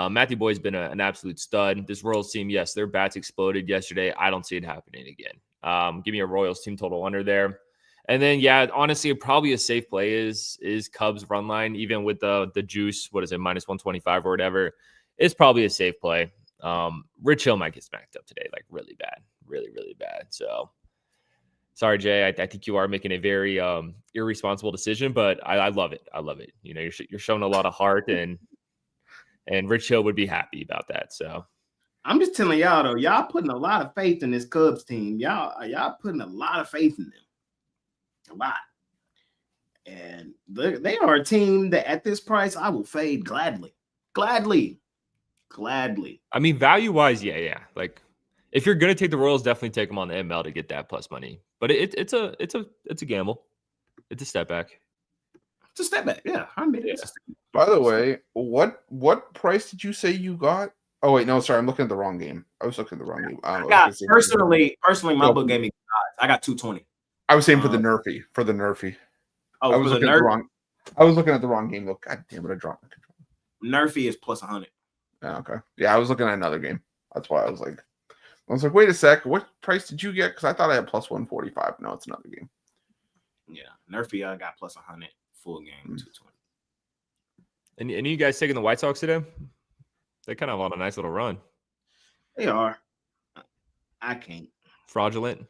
Matthew Boyd's been an absolute stud. This Royals team, yes, their bats exploded yesterday. I don't see it happening again. Give me a Royals team total under there. And then, yeah, honestly, probably a safe play is Cubs run line, even with the juice. What is it, minus 125 or whatever? It's probably a safe play. Rich Hill might get smacked up today, like really bad, really, really bad. So, sorry, Jay. I think you are making a very irresponsible decision, but I love it. I love it. You know, you're showing a lot of heart, and Rich Hill would be happy about that. So, I'm just telling y'all though, y'all putting a lot of faith in this Cubs team. Y'all putting a lot of faith in them. A lot. And they are a team that at this price I will fade gladly. I mean, value-wise, yeah. Like, If you're gonna take the Royals, definitely take them on the ML to get that plus money. But it's a gamble. It's a step back. It's a step back. Yeah, I mean, Yeah. By the way, what price did you say you got? Oh wait, no, sorry, I'm looking at the wrong game. I was looking at the wrong game. I got personally, my No. book gave me odds. I got 220. I was saying for the Nerfy. For the Nerfy. Oh, I was for the looking at the wrong. I was looking at the wrong game. Look, God damn it, I dropped my controller. Nerfy is plus 100. Yeah, okay. Yeah, I was looking at another game. That's why I was like, wait a sec, what price did you get? Because I thought I had plus 145. No, it's another game. Yeah, Nerfy, I got plus 100 full game 220. And you guys taking the White Sox today? They kind of on a nice little run. They are. I can't. Fraudulent.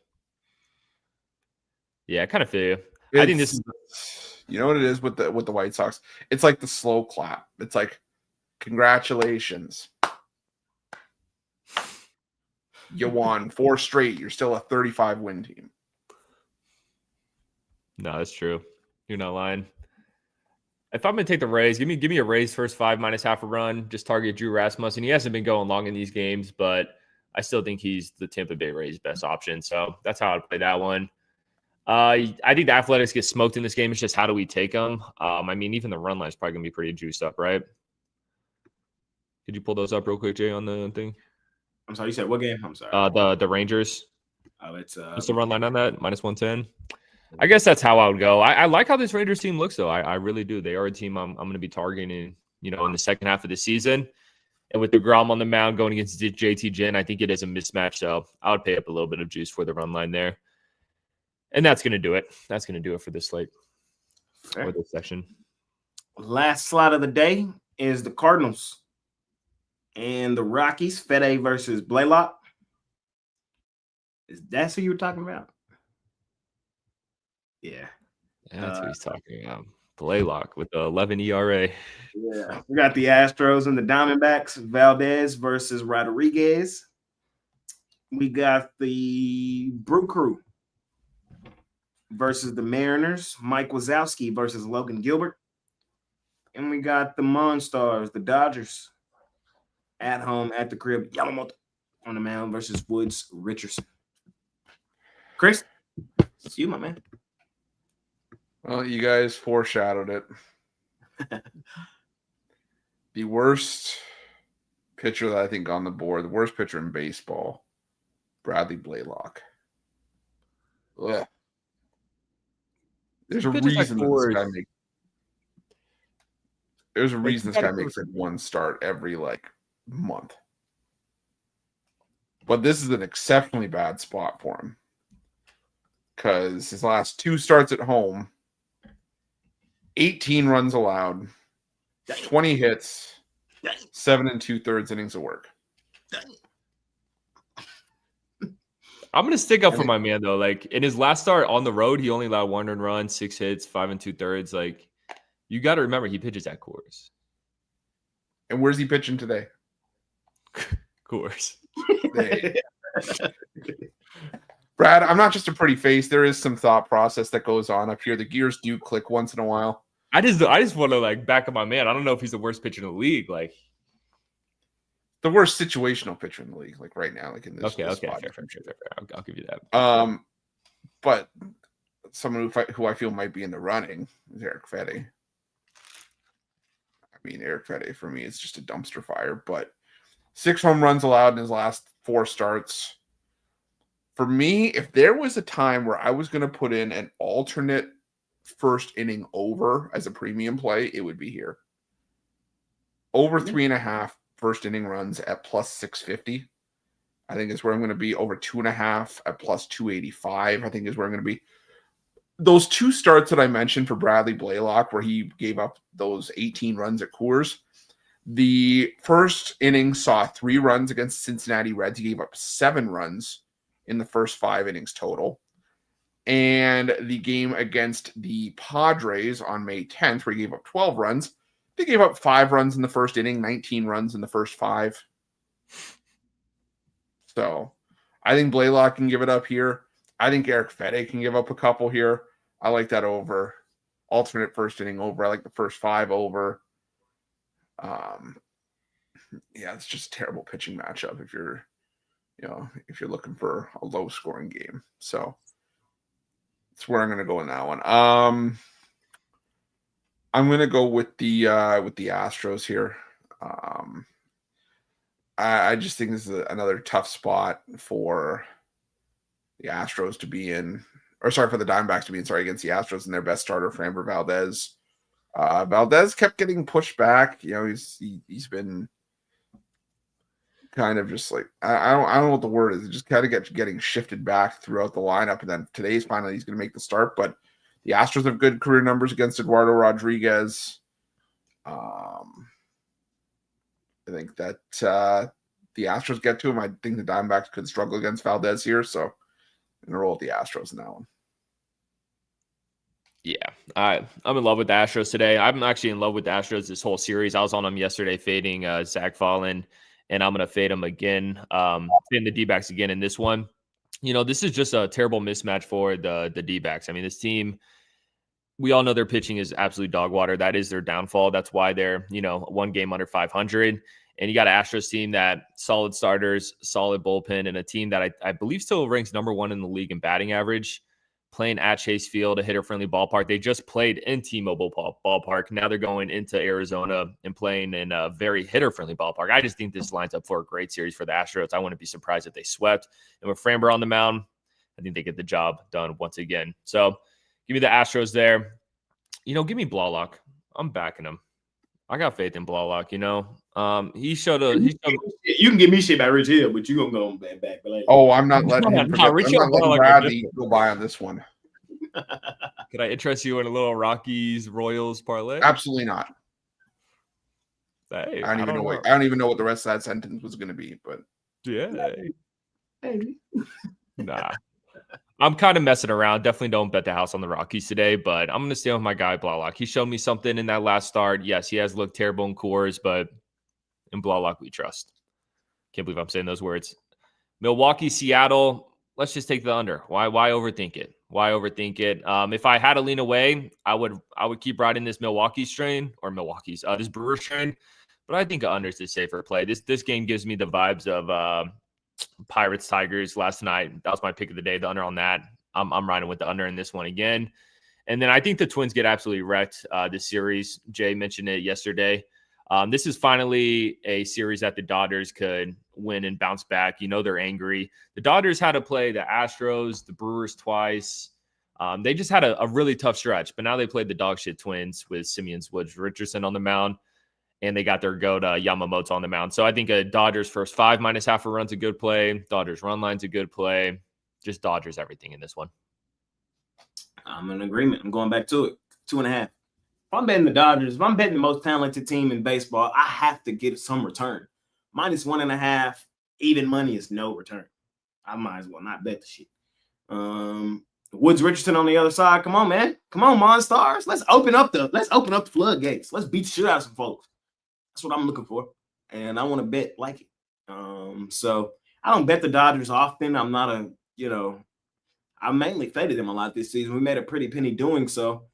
Yeah, I kind of feel you. I think this is. You know what it is with the White Sox? It's like the slow clap. It's like, congratulations. You won 4 straight. You're still a 35 win team. No, that's true. You're not lying. If I'm gonna take the Rays, give me a Rays first 5 minus half a run. Just target Drew Rasmussen. He hasn't been going long in these games, but I still think he's the Tampa Bay Rays best option. So that's how I'd play that one. I think the Athletics get smoked in this game. It's just how do we take them? I mean, even the run line is probably gonna be pretty juiced up, right? Could you pull those up real quick, Jay, on the thing? I'm sorry. You said what game? I'm sorry. The Rangers. Oh, it's what's the run line on that? Minus 110. I guess that's how I would go. I like how this Rangers team looks, though. I really do. They are a team I'm going to be targeting, in the second half of the season. And with DeGrom on the mound going against JT Ginn, I think it is a mismatch. So I would pay up a little bit of juice for the run line there. And that's going to do it. That's going to do it for this slate or this section. Last slot of the day is the Cardinals and the Rockies. Fede versus Blaylock. Is that who you were talking about? Yeah. That's what he's talking about. Blaylock with the 11 ERA. Yeah. We got the Astros and the Diamondbacks. Valdez versus Rodriguez. We got the Brew Crew versus the Mariners. Mike Wazowski versus Logan Gilbert. And we got the Monstars, the Dodgers, at home at the crib. Yamamoto on the mound versus Woods Richardson. Chris, it's you, my man. Well, you guys foreshadowed it. The worst pitcher that I think on the board, the worst pitcher in baseball, Bradley Blaylock. Ugh. There's a reason this guy makes. There's a reason this guy makes like one start every month. But this is an exceptionally bad spot for him because his last 2 starts at home, 18 runs allowed, 20 hits, 7 2/3 innings of work. I'm going to stick up for my man, though. In his last start on the road, he only allowed 1 earned run, 6 hits, 5 2/3. You got to remember, he pitches at Coors. And where's he pitching today? Coors. Brad, I'm not just a pretty face. There is some thought process that goes on up here. The gears do click once in a while. I just want to back up my man. I don't know if he's the worst pitcher in the league. The worst situational pitcher in the league, right now, in this. Okay, fair. I'll give you that. But someone who I feel might be in the running is Eric Fede. I mean, Eric Fede for me is just a dumpster fire. But 6 home runs allowed in his last 4 starts. For me, if there was a time where I was going to put in an alternate first inning over as a premium play, it would be here. Over 3.5 first inning runs at plus 650. I think is where I'm going to be. Over 2.5 at plus 285. I think is where I'm going to be. Those 2 starts that I mentioned for Bradley Blaylock, where he gave up those 18 runs at Coors. The first inning saw 3 runs against Cincinnati Reds. He gave up 7 runs in the first 5 innings total. And the game against the Padres on May 10th, where he gave up 12 runs, they gave up 5 runs in the first inning, 19 runs in the first 5. So I think Blaylock can give it up here. I think Eric Fede can give up a couple here. I like that over. Alternate first inning over. I like the first 5 over. Yeah, it's just a terrible pitching matchup if you're if you're looking for a low scoring game. So that's where I'm going to go in that one. I'm going to go with the Astros here. I just think this is another tough spot for the Astros to be in, or sorry, for the Diamondbacks to be in, against the Astros and their best starter, Framber Valdez. Valdez kept getting pushed back. He's been kind of just like, I don't know what the word is. It just kind of getting shifted back throughout the lineup. And then today's finally he's going to make the start. But the Astros have good career numbers against Eduardo Rodriguez. I think that the Astros get to him. I think the Diamondbacks could struggle against Valdez here. So I'm going to roll with the Astros in that one. Yeah, I'm in love with the Astros today. I'm actually in love with the Astros this whole series. I was on them yesterday fading Zach Fallen, and I'm going to fade them again, fading the D-backs again in this one. This is just a terrible mismatch for the D-backs. I mean, this team, we all know their pitching is absolute dog water. That is their downfall. That's why they're, one game under 500. And you got an Astros team that solid starters, solid bullpen, and a team that I believe still ranks number 1 in the league in batting average, playing at Chase Field, a hitter-friendly ballpark. They just played in T-Mobile ballpark. Now they're going into Arizona and playing in a very hitter-friendly ballpark. I just think this lines up for a great series for the Astros. I wouldn't be surprised if they swept. And with Framber on the mound, I think they get the job done once again. So give me the Astros there. Give me Blalock. I'm backing him. I got faith in Blalock, He showed You can give me shit about Rich Hill, but you gonna go back. But I'm not letting him forget. I'm not letting Bradley go by on this one. Could I interest you in a little Rockies Royals parlay? Absolutely not. Hey, I don't even know what the rest of that sentence was going to be, but yeah. Hey. Nah. I'm kind of messing around. Definitely don't bet the house on the Rockies today, but I'm going to stay with my guy, Blalock. He showed me something in that last start. Yes, he has looked terrible in Coors, but in Blalock we trust. Can't believe I'm saying those words. Milwaukee, Seattle, let's just take the under. Why overthink it? Why overthink it? If I had to lean away, I would keep riding this this Brewers strain, but I think under is the safer play. This game gives me the vibes of Pirates Tigers last night. That was my pick of the day, the under on that. I'm riding with the under in this one again. And then I think the Twins get absolutely wrecked this series. Jay mentioned it yesterday. This is finally a series that the Dodgers could win and bounce back. They're angry. The Dodgers had to play the Astros, the Brewers twice. They just had a really tough stretch, but now they played the dog shit Twins with Simeon's Woods Richardson on the mound. And they got their goat Yamamoto on the mound. So I think a Dodgers first 5 minus half a run's a good play. Dodgers run line's a good play. Just Dodgers everything in this one. I'm in agreement. I'm going back to it. 2.5. If I'm betting the Dodgers, if I'm betting the most talented team in baseball, I have to get some return. -1.5, even money is no return. I might as well not bet the shit. Woods Richardson on the other side. Come on, man. Come on, Monstars. Let's open up the floodgates. Let's beat the shit out of some folks. That's what I'm looking for. And I want to bet like it. So I don't bet the Dodgers often. I'm not I mainly faded them a lot this season. We made a pretty penny doing so.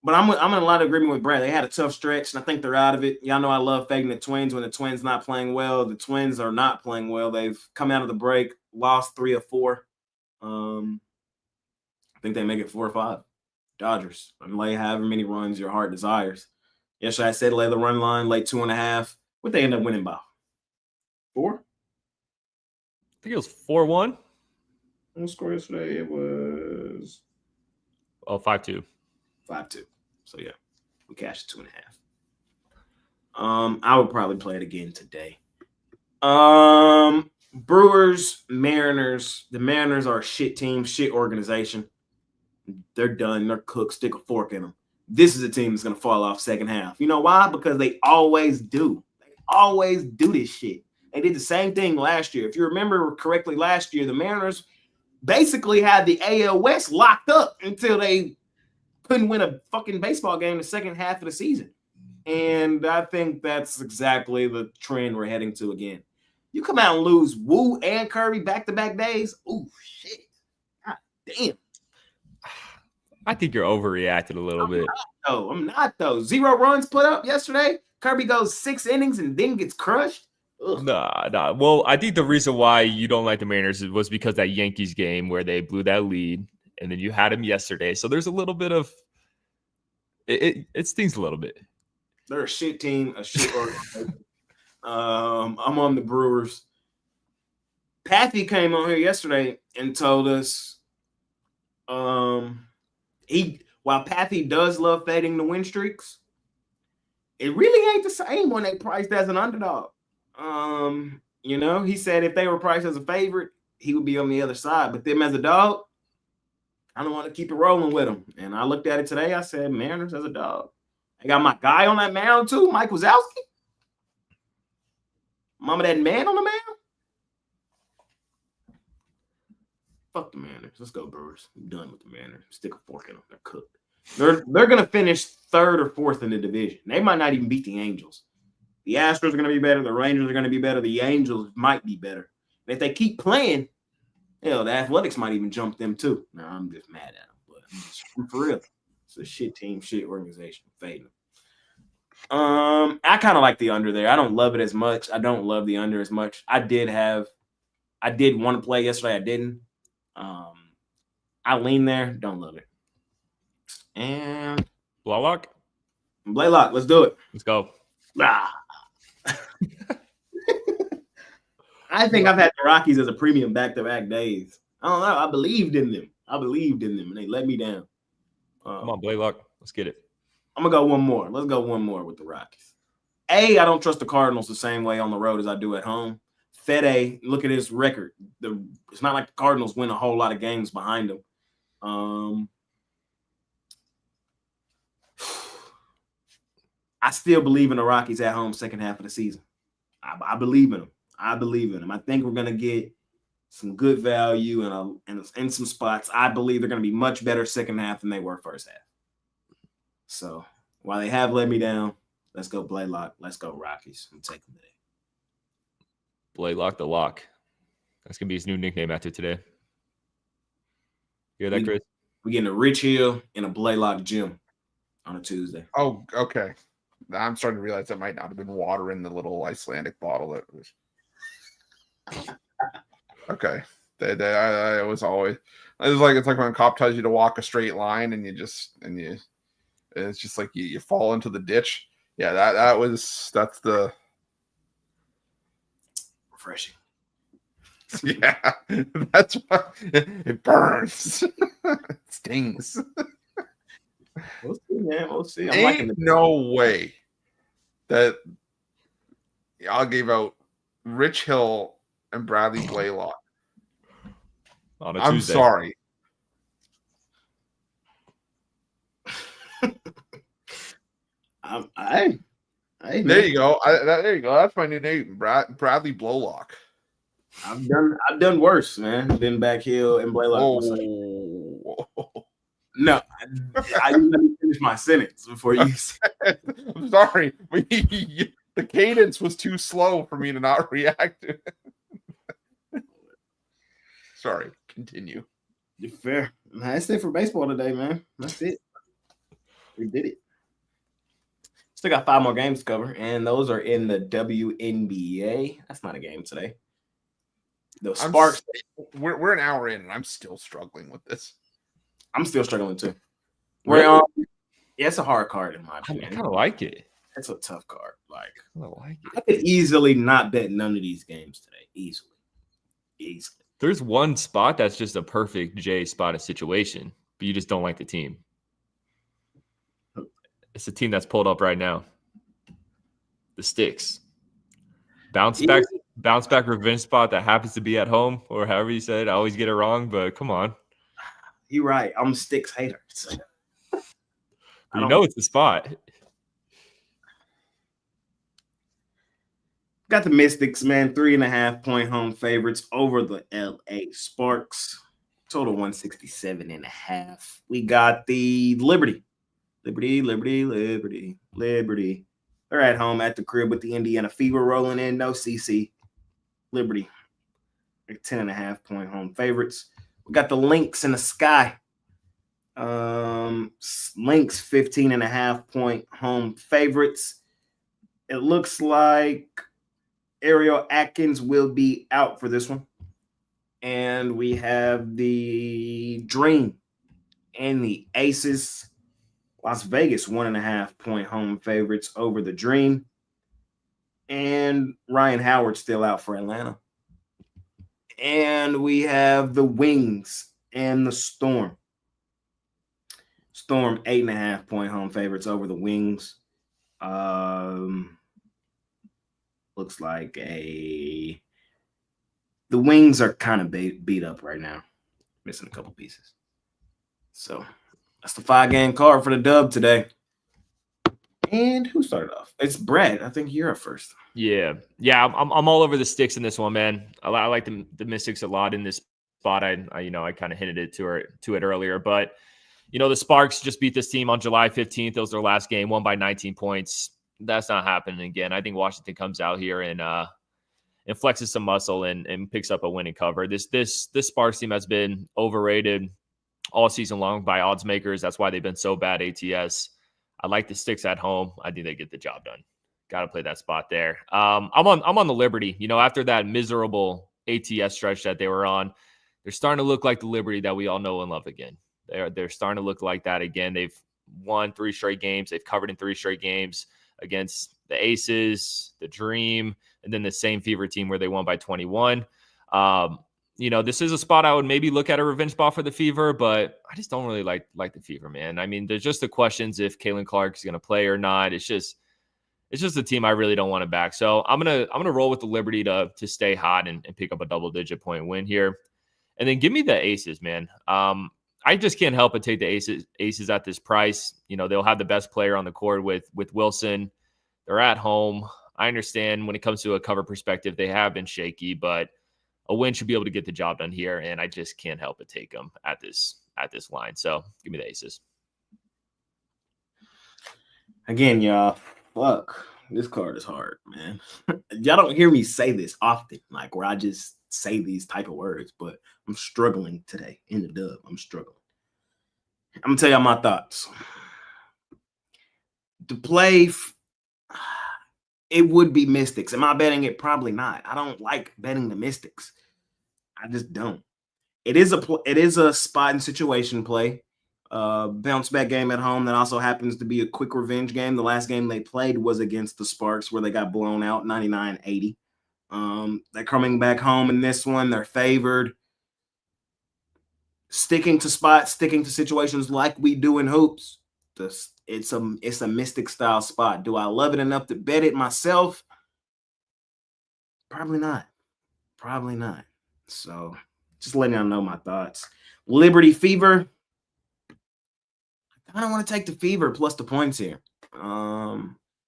But I'm in a lot of agreement with Brad. They had a tough stretch, and I think they're out of it. Y'all know I love fading the Twins when the Twins not playing well. The Twins are not playing well. They've come out of the break, lost 3 of 4. I think they make it 4 or 5. Dodgers. And lay however many runs your heart desires. Yesterday I said lay the run line, lay 2.5. What they end up winning by? 4? I think it was 4-1. What score yesterday? It was 5-2. 5-2. So yeah, we cashed 2.5. I would probably play it again today. Brewers, Mariners. The Mariners are a shit team, shit organization. They're done. They're cooked. Stick a fork in them. This is a team that's going to fall off second half. You know why? Because they always do. They always do this shit. They did the same thing last year. If you remember correctly, last year, the Mariners basically had the AL West locked up until they couldn't win a fucking baseball game the second half of the season. And I think that's exactly the trend we're heading to again. You come out and lose Wu and Kirby back-to-back days. Oh, shit. God damn. I think you're overreacting a little bit. I'm not, though. 0 runs put up yesterday. Kirby goes 6 innings and then gets crushed. Ugh. Nah. Well, I think the reason why you don't like the Mariners was because that Yankees game where they blew that lead, and then you had them yesterday. So there's a little bit of it stings a little bit. They're a shit team, a shit organization. I'm on the Brewers. Pathy came on here yesterday and told us while Pathy does love fading the win streaks, it really ain't the same when they priced as an underdog. He said if they were priced as a favorite, he would be on the other side. But them as a dog, I don't want to keep it rolling with them. And I looked at it today. I said, Mariners as a dog. I got my guy on that mound too, Mike Wazowski. Mama, that man on the mound. Fuck the Mariners. Let's go, Brewers. I'm done with the Mariners. Stick a fork in them. They're cooked. They're gonna finish 3rd or 4th in the division. They might not even beat the Angels. The Astros are gonna be better. The Rangers are gonna be better. The Angels might be better. And if they keep playing, hell, the Athletics might even jump them too. No, I'm just mad at them. But for real, it's a shit team, shit organization. Fading them. I kind of like the under there. I don't love it as much. I don't love the under as much. I did want to play yesterday. I didn't. I lean there. Don't love it. And Blaylock, let's do it. let's go. I think I've had the Rockies as a premium back-to-back days. I don't know. I believed in them, and they let me down. Come on, Blaylock, let's get it. I'm gonna go one more. Let's go one more with the Rockies. I don't trust the Cardinals the same way on the road as I do at home. Fede, look at his record. It's not like the Cardinals win a whole lot of games behind him. I still believe in the Rockies at home second half of the season. I believe in them. I think we're gonna get some good value and some spots. I believe they're gonna be much better second half than they were first half. So while they have let me down, let's go Blaylock. Let's go Rockies. I'm taking it. Blaylock the Lock. That's gonna be his new nickname after today. You hear that, Chris? We're getting a Rich Hill and a Blaylock gym on a Tuesday. Oh, okay. I'm starting to realize that might not have been water in the little Icelandic bottle. That was okay. I was always. It's like when a cop tells you to walk a straight line and it's just like you fall into the ditch. Yeah, that's the refreshing. Yeah, that's why it burns. It stings. We'll see, man. We'll see. I'm Ain't liking the no way that I'll give out Rich Hill and Bradley Blaylock on a I'm Tuesday. sorry. There you go. There you go. That's my new name, Bradley Blowlock. I've done worse, man. Than Backhill and Blaylock. No, I let me finish my sentence before you. I'm sorry, but the cadence was too slow for me to not react to it. Sorry, continue. You're fair. That's it for baseball today, man. That's it. We did it. Still got 5 more games to cover, and those are in the WNBA. That's not a game today. The Sparks. We're an hour in, and I'm still struggling with this. I'm still struggling too. Really? Yeah, it's a hard card in my opinion. I kind of like it. It's a tough card. Like, I could easily not bet none of these games today. Easily. There's one spot that's just a perfect J spot of situation, but you just don't like the team. It's a team that's pulled up right now. The Sticks. Bounce back revenge spot that happens to be at home, or however you said it. I always get it wrong, but come on. You're right. I'm a Sticks hater. You know it's the spot. Got the Mystics, man. 3.5-point home favorites over the LA Sparks. Total 167.5. We got the Liberty. Liberty. They're at home at the crib with the Indiana Fever rolling in. No CC. Liberty. 10.5-point home favorites. We got the Lynx in the sky. Lynx 15.5-point home favorites. It looks like Ariel Atkins will be out for this one. And we have the Dream and the Aces. Las Vegas 1.5-point home favorites over the Dream. And Ryan Howard still out for Atlanta. And we have the Wings and the Storm. Storm 8.5-point home favorites over the Wings. Looks like the Wings are kind of beat up right now, missing a couple pieces. So that's the 5-game card for the dub today. And who started off? It's Brad. I think you're up first. Yeah. I'm all over the sticks in this one, man. I like the Mystics a lot in this spot. I kind of hinted it to it earlier, but the Sparks just beat this team on July 15th. That was their last game, won by 19 points. That's not happening again. I think Washington comes out here and flexes some muscle and picks up a winning cover. This Sparks team has been overrated all season long by odds makers. That's why they've been so bad ATS. I like the sticks at home. I think they get the job done. Got to play that spot there. I'm on the Liberty. After that miserable ATS stretch that they were on, they're starting to look like the Liberty that we all know and love again. They're starting to look like that again. They've won 3 straight games. They've covered in 3 straight games against the Aces, the Dream, and then the same Fever team where they won by 21. This is a spot I would maybe look at a revenge spot for the Fever, but I just don't really like the Fever, man. I mean, there's just the questions if Caitlin Clark is going to play or not. It's just a team I really don't want to back. So I'm gonna roll with the Liberty to stay hot and pick up a double-digit point win here, and then give me the Aces, man. I just can't help but take the Aces at this price. They'll have the best player on the court with Wilson. They're at home. I understand when it comes to a cover perspective, they have been shaky, but a win should be able to get the job done here, and I just can't help but take them at this line. So give me the Aces. Again, y'all, fuck, this card is hard, man. Y'all don't hear me say this often, like where I just say these type of words, but I'm struggling today in the dub. I'm struggling. I'm gonna tell y'all my thoughts. To play, it would be Mystics. Am I betting it? Probably not. I don't like betting the Mystics. I just don't. It is a spot and situation play. Bounce back game at home that also happens to be a quick revenge game. The last game they played was against the Sparks where they got blown out 99-80. They're coming back home in this one. They're favored. Sticking to spots, sticking to situations like we do in hoops. It's a Mystic style spot. Do I love it enough to bet it myself? Probably not. Probably not. So just letting y'all know my thoughts. Liberty Fever. I don't want to take the Fever plus the points here.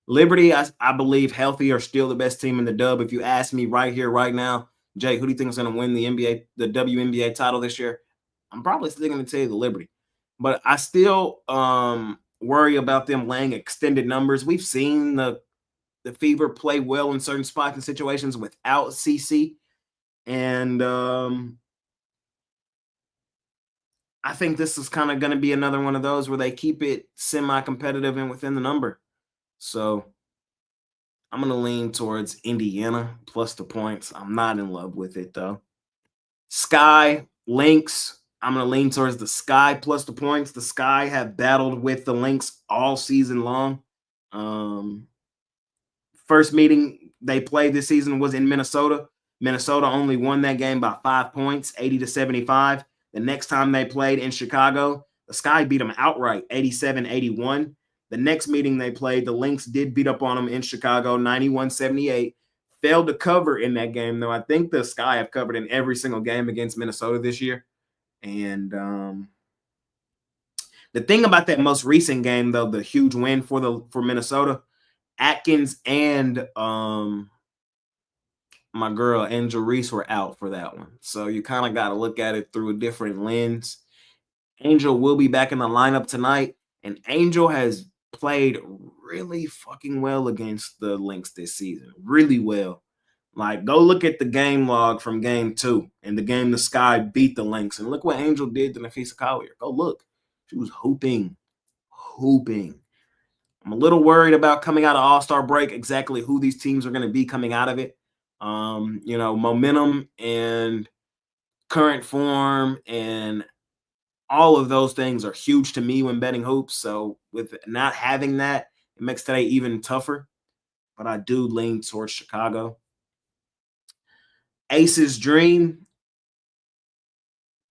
Liberty, I believe, healthy are still the best team in the dub. If you ask me right here, right now, Jake, who do you think is going to win the WNBA title this year? I'm probably still going to tell you the Liberty. But I still worry about them laying extended numbers. We've seen the Fever play well in certain spots and situations without CC. And I think this is kind of going to be another one of those where they keep it semi-competitive and within the number. So I'm going to lean towards Indiana plus the points. I'm not in love with it, though. Sky, Lynx. I'm going to lean towards the Sky plus the points. The Sky have battled with the Lynx all season long. First meeting they played this season was in Minnesota. Minnesota only won that game by 5 points, 80-75. The next time they played in Chicago, the Sky beat them outright, 87-81. The next meeting they played, the Lynx did beat up on them in Chicago, 91-78. Failed to cover in that game, though. I think the Sky have covered in every single game against Minnesota this year. And the thing about that most recent game, though, the huge win for Minnesota, Atkins and my girl Angel Reese were out for that one. So you kind of got to look at it through a different lens. Angel will be back in the lineup tonight, and Angel has played really fucking well against the Lynx this season. Really well. Like, go look at the game log from game 2 and the game the Sky beat the Lynx, and look what Angel did to Nafisa Collier. Go look. She was hooping. I'm a little worried about coming out of All-Star break, exactly who these teams are going to be coming out of it. Momentum and current form and all of those things are huge to me when betting hoops. So with not having that, it makes today even tougher. But I do lean towards Chicago. Aces dream.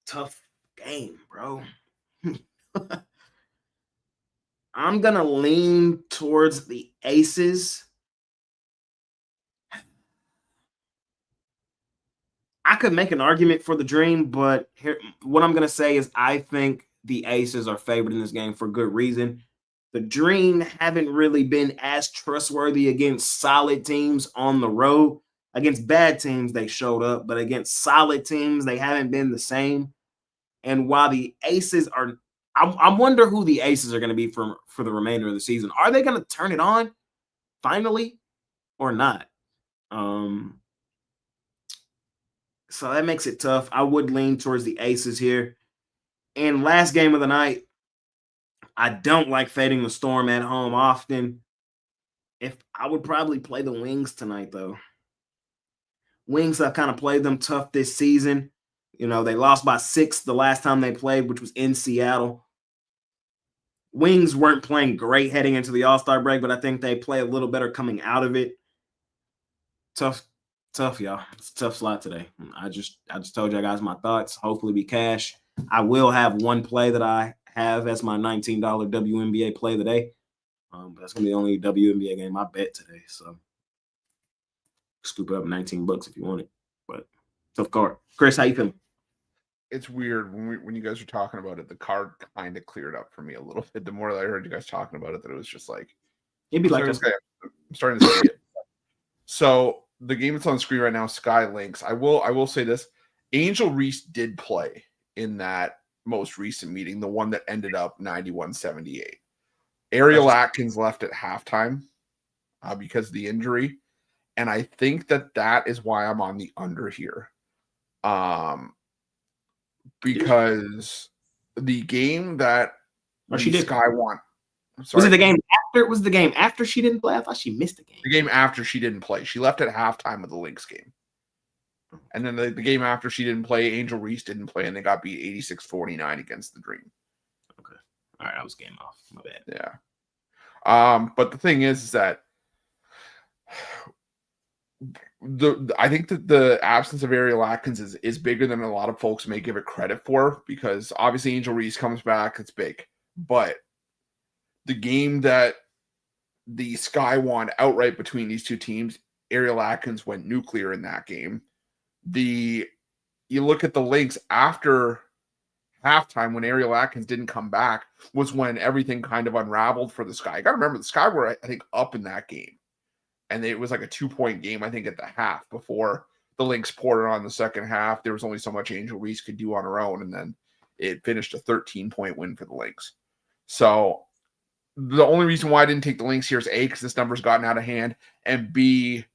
Tough game, bro. I'm going to lean towards the Aces. I could make an argument for the dream, but here, what I'm going to say is I think the Aces are favored in this game for good reason. The Dream haven't really been as trustworthy against solid teams on the road. Against bad teams, they showed up, but against solid teams, they haven't been the same. And while the Aces are, I wonder who the Aces are going to be for the remainder of the season. Are they going to turn it on finally or not? So that makes it tough. I would lean towards the Aces here. And last game of the night, I don't like fading the Storm at home often. If I would probably play the Wings tonight, though. Wings, I've kind of played them tough this season. They lost by 6 the last time they played, which was in Seattle. Wings weren't playing great heading into the All-Star break, but I think they play a little better coming out of it. Tough, y'all. It's a tough slot today. I just told you guys my thoughts. Hopefully we cash. I will have one play that I have as my $19 WNBA play today. But that's gonna be the only WNBA game I bet today. So scoop it up $19 if you want it. But tough card. Chris, how you feeling? It's weird when you guys were talking about it, the card kind of cleared up for me a little bit. The more that I heard you guys talking about it, that it was just like it'd be like I'm starting to see it. So the game that's on the screen right now, Sky Lynx. I will say this: Angel Reese did play in that most recent meeting, the one that ended up 91-78. Ariel Atkins left at halftime because of the injury, and I think that is why I'm on the under here. Because the game that Sky won. Was it the game after? Was it the game after she didn't play? I thought she missed the game. The game after she didn't play. She left at halftime of the Lynx game. And then the game after she didn't play, Angel Reese didn't play, and they got beat 86-49 against the Dream. Okay. All right, I was game off. My bad. Yeah. But the thing is that I think that the absence of Ariel Atkins is bigger than a lot of folks may give it credit for, because obviously Angel Reese comes back, it's big. But the game that the Sky won outright between these two teams, Ariel Atkins went nuclear in that game. You look at the Lynx after halftime when Ariel Atkins didn't come back was when everything kind of unraveled for the Sky. I got to remember the Sky were, I think, up in that game. And it was like a 2-point game, I think, at the half before the Lynx poured it on the second half. There was only so much Angel Reese could do on her own. And then it finished a 13-point win for the Lynx. So the only reason why I didn't take the Lynx here is A, because this number's gotten out of hand, and B,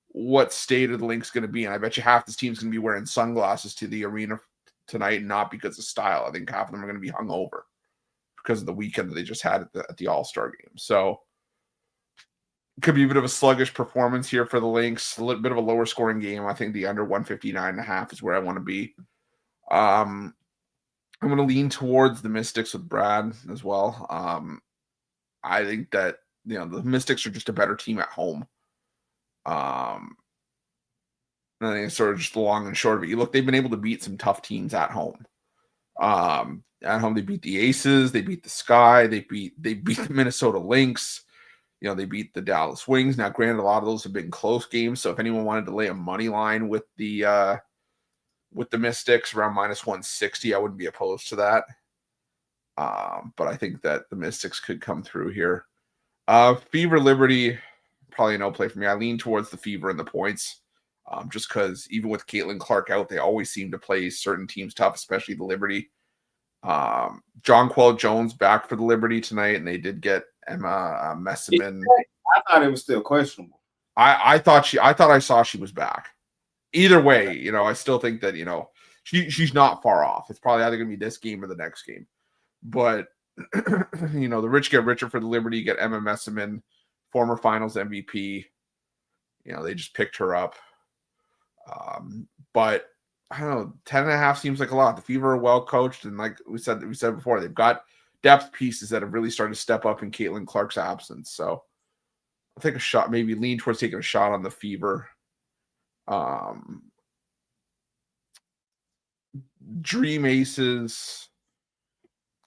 what state are the Lynx going to be in? I bet you half this team's going to be wearing sunglasses to the arena tonight, not because of style. I think half of them are going to be hungover because of the weekend that they just had at the All-Star game. So could be a bit of a sluggish performance here for the Lynx, a little bit of a lower scoring game. I think the under 159.5 is where I want to be. I'm going to lean towards the Mystics with Brad as well. I think that, the Mystics are just a better team at home. I think it's sort of just the long and short of it. You look, they've been able to beat some tough teams at home. At home, they beat the Aces, they beat the Sky, they beat the Minnesota Lynx. They beat the Dallas Wings. Now, granted, a lot of those have been close games. So if anyone wanted to lay a money line with the Mystics around -160, I wouldn't be opposed to that. But I think that the Mystics could come through here. Fever Liberty, probably no play for me. I lean towards the Fever and the points. Just because even with Caitlin Clark out, they always seem to play certain teams tough, especially the Liberty. Jonquel Jones back for the Liberty tonight, and they did get Emma Messiman. I thought it was still questionable. I thought I saw she was back. Either way, I still think that she's not far off. It's probably either going to be this game or the next game. But the rich get richer for the Liberty. You get Emma Messiman, former Finals MVP. They just picked her up. But I don't know, 10.5 seems like a lot. The Fever are well coached, and like we said before, they've got depth pieces that have really started to step up in Caitlin Clark's absence. So I'll take a shot, maybe lean towards taking a shot on the Fever. Dream Aces.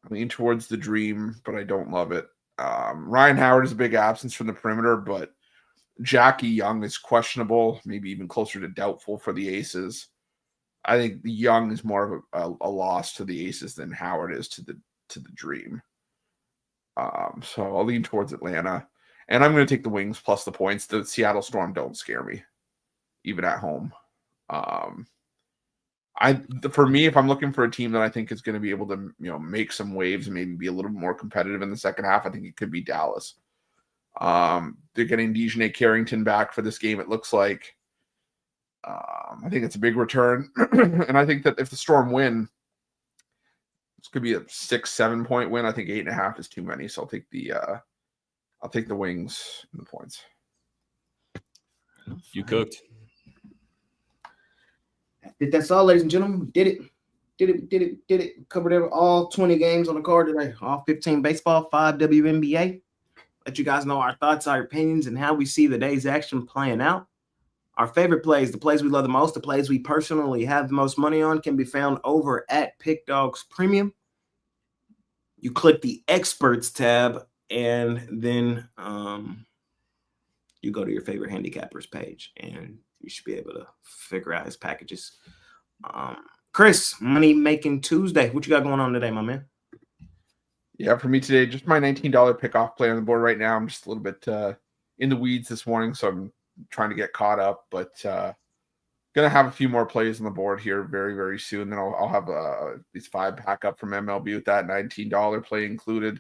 I lean towards the Dream, but I don't love it. Ryan Howard is a big absence from the perimeter, but Jackie Young is questionable, maybe even closer to doubtful for the Aces. I think the Young is more of a loss to the Aces than Howard is to the Dream. So I'll lean towards Atlanta, and I'm going to take the Wings plus the points. The Seattle Storm don't scare me, even at home. For me, if I'm looking for a team that I think is going to be able to, make some waves and maybe be a little more competitive in the second half, I think it could be Dallas. They're getting Dejanay Carrington back for this game, it looks like. I think it's a big return. And I think that if the Storm win, this could be a 6-7 point win. I think 8.5 is too many. So I'll take the Wings and the points. You cooked. That's all, ladies and gentlemen. Did it. Covered all 20 games on the card today. All 15 baseball, 5 WNBA. Let you guys know our thoughts, our opinions, and how we see the day's action playing out. Our favorite plays, the plays we love the most, the plays we personally have the most money on, can be found over at Pick Dogs Premium. You click the Experts tab, and then you go to your favorite handicappers page, and you should be able to figure out his packages. Chris, Money Making Tuesday. What you got going on today, my man? Yeah, for me today, just my $19 pick-off play on the board right now. I'm just a little bit in the weeds this morning, so I'm trying to get caught up, but gonna have a few more plays on the board here very, very soon. Then I'll have these 5 pack up from MLB with that $19 play included.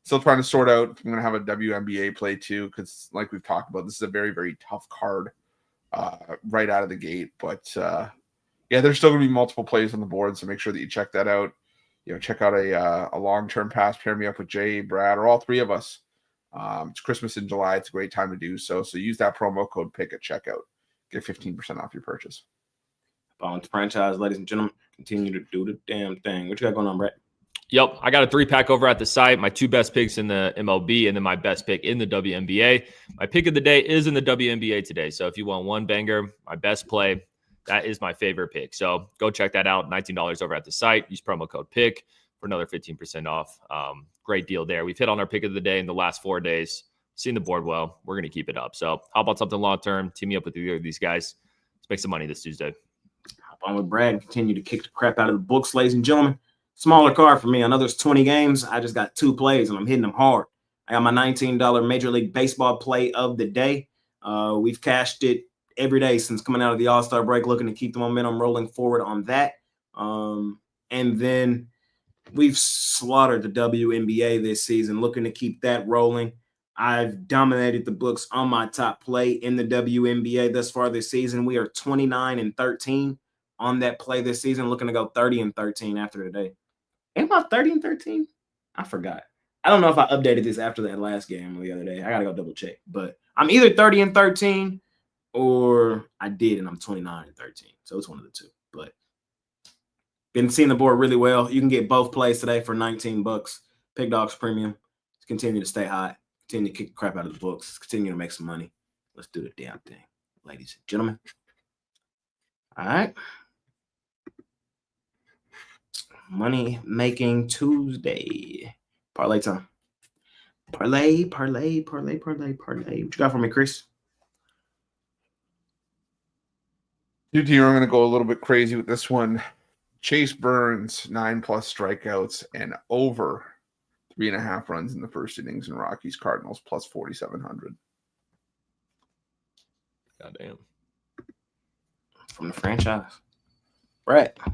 Still trying to sort out. I'm gonna have a WNBA play too, because like we've talked about, this is a very, very tough card right out of the gate. But yeah, there's still gonna be multiple plays on the board, so make sure that you check that out. Check out a long-term pass, pair me up with Jay, Brad, or all 3 of us. It's Christmas in July. It's a great time to do so. So use that promo code PICK at checkout. Get 15% off your purchase. Ballin' franchise, ladies and gentlemen. Continue to do the damn thing. What you got going on, Brett? Yep, I got a 3-pack over at the site. My 2 best picks in the MLB, and then my best pick in the WNBA. My pick of the day is in the WNBA today. So if you want one banger, my best play, that is my favorite pick. So go check that out. $19 over at the site. Use promo code PICK for another 15% off. Great deal there. We've hit on our pick of the day in the last 4 days. Seen the board well. We're going to keep it up. So how about something long-term? Team me up with either of these guys. Let's make some money this Tuesday. Hop on with Brad and continue to kick the crap out of the books, ladies and gentlemen. Smaller card for me. I know there's 20 games. I just got 2 plays, and I'm hitting them hard. I got my $19 Major League Baseball play of the day. We've cashed it every day since coming out of the All-Star break, looking to keep the momentum rolling forward on that. And then we've slaughtered the WNBA this season, looking to keep that rolling. I've dominated the books on my top play in the WNBA thus far this season. We are 29-13 on that play this season, looking to go 30-13 after today. Am I 30-13? I forgot. I don't know if I updated this after that last game or the other day. I got to go double check. But I'm either 30-13 or I did, and I'm 29-13. So it's one of the two. But been seeing the board really well. You can get both plays today for $19. Pick Dogs Premium. Continue to stay hot. Continue to kick the crap out of the books. Continue to make some money. Let's do the damn thing, ladies and gentlemen. All right. Money Making Tuesday. Parlay time. Parlay. What you got for me, Chris? I'm going to go a little bit crazy with this one. Chase Burns, 9+ strikeouts and over 3.5 runs in the first innings in Rockies Cardinals plus 4,700. Goddamn. From the franchise. Brett. I'm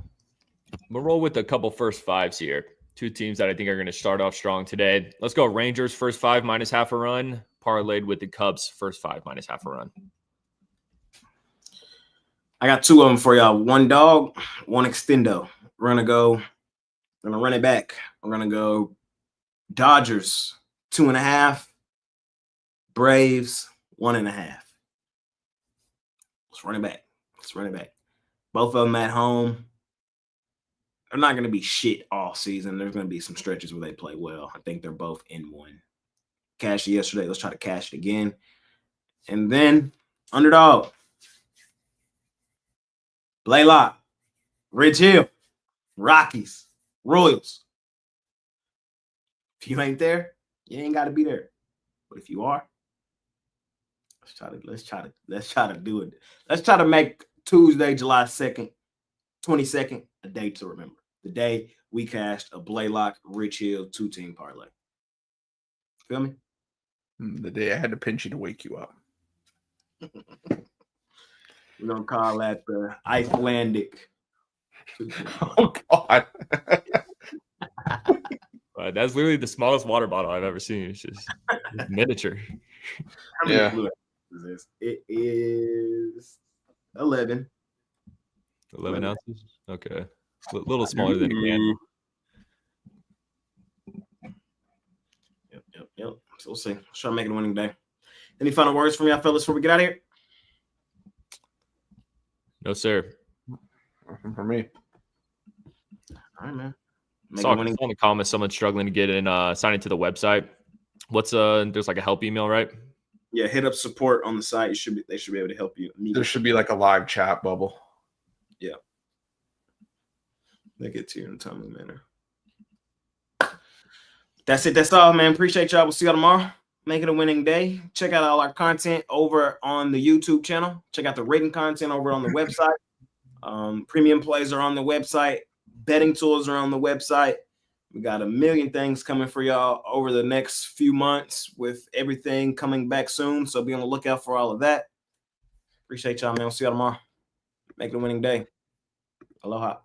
going to roll with a couple first fives here. 2 teams that I think are going to start off strong today. Let's go Rangers first 5 minus half a run. Parlayed with the Cubs first 5 minus half a run. I got 2 of them for y'all. 1 dog, 1 extendo. We're going to run it back. We're going to go Dodgers 2.5, Braves 1.5. Let's run it back. It's running back. Both of them at home. They're not going to be shit all season. There's going to be some stretches where they play well. I think they're both in one. Cashed it yesterday. Let's try to cash it again. And then underdog. Blaylock. Ridge Hill. Rockies. Royals. If you ain't there, you ain't got to be there. But if you are, let's try to do it. Let's try to make Tuesday, July 2nd, 22nd, a day to remember. The day we cashed a Blaylock, Rich Hill 2-team parlay. Feel me? The day I had to pinch you to wake you up. We're gonna call that the Icelandic. Oh God. That's literally the smallest water bottle I've ever seen. It's just miniature. How many blue is this? It is 11. 11 ounces? Okay. A little smaller than a can. Yep. So we'll see. Let's try to make it a winning day. Any final words from y'all fellas before we get out of here? No, sir. Nothing for me. All right, man. Saw in the comments someone struggling to get in signing to the website. What's there's like a help email, right? Yeah, hit up support on the site. They should be able to help you. There should be like a live chat bubble. Yeah. They get to you in a timely manner. That's it. That's all, man. Appreciate y'all. We'll see y'all tomorrow. Make it a winning day. Check out all our content over on the YouTube channel. Check out the written content over on the website. Premium plays are on the website. Betting tools are on the website. We got a million things coming for y'all over the next few months with everything coming back soon. So be on the lookout for all of that. Appreciate y'all, man. We'll see y'all tomorrow. Make it a winning day. Aloha.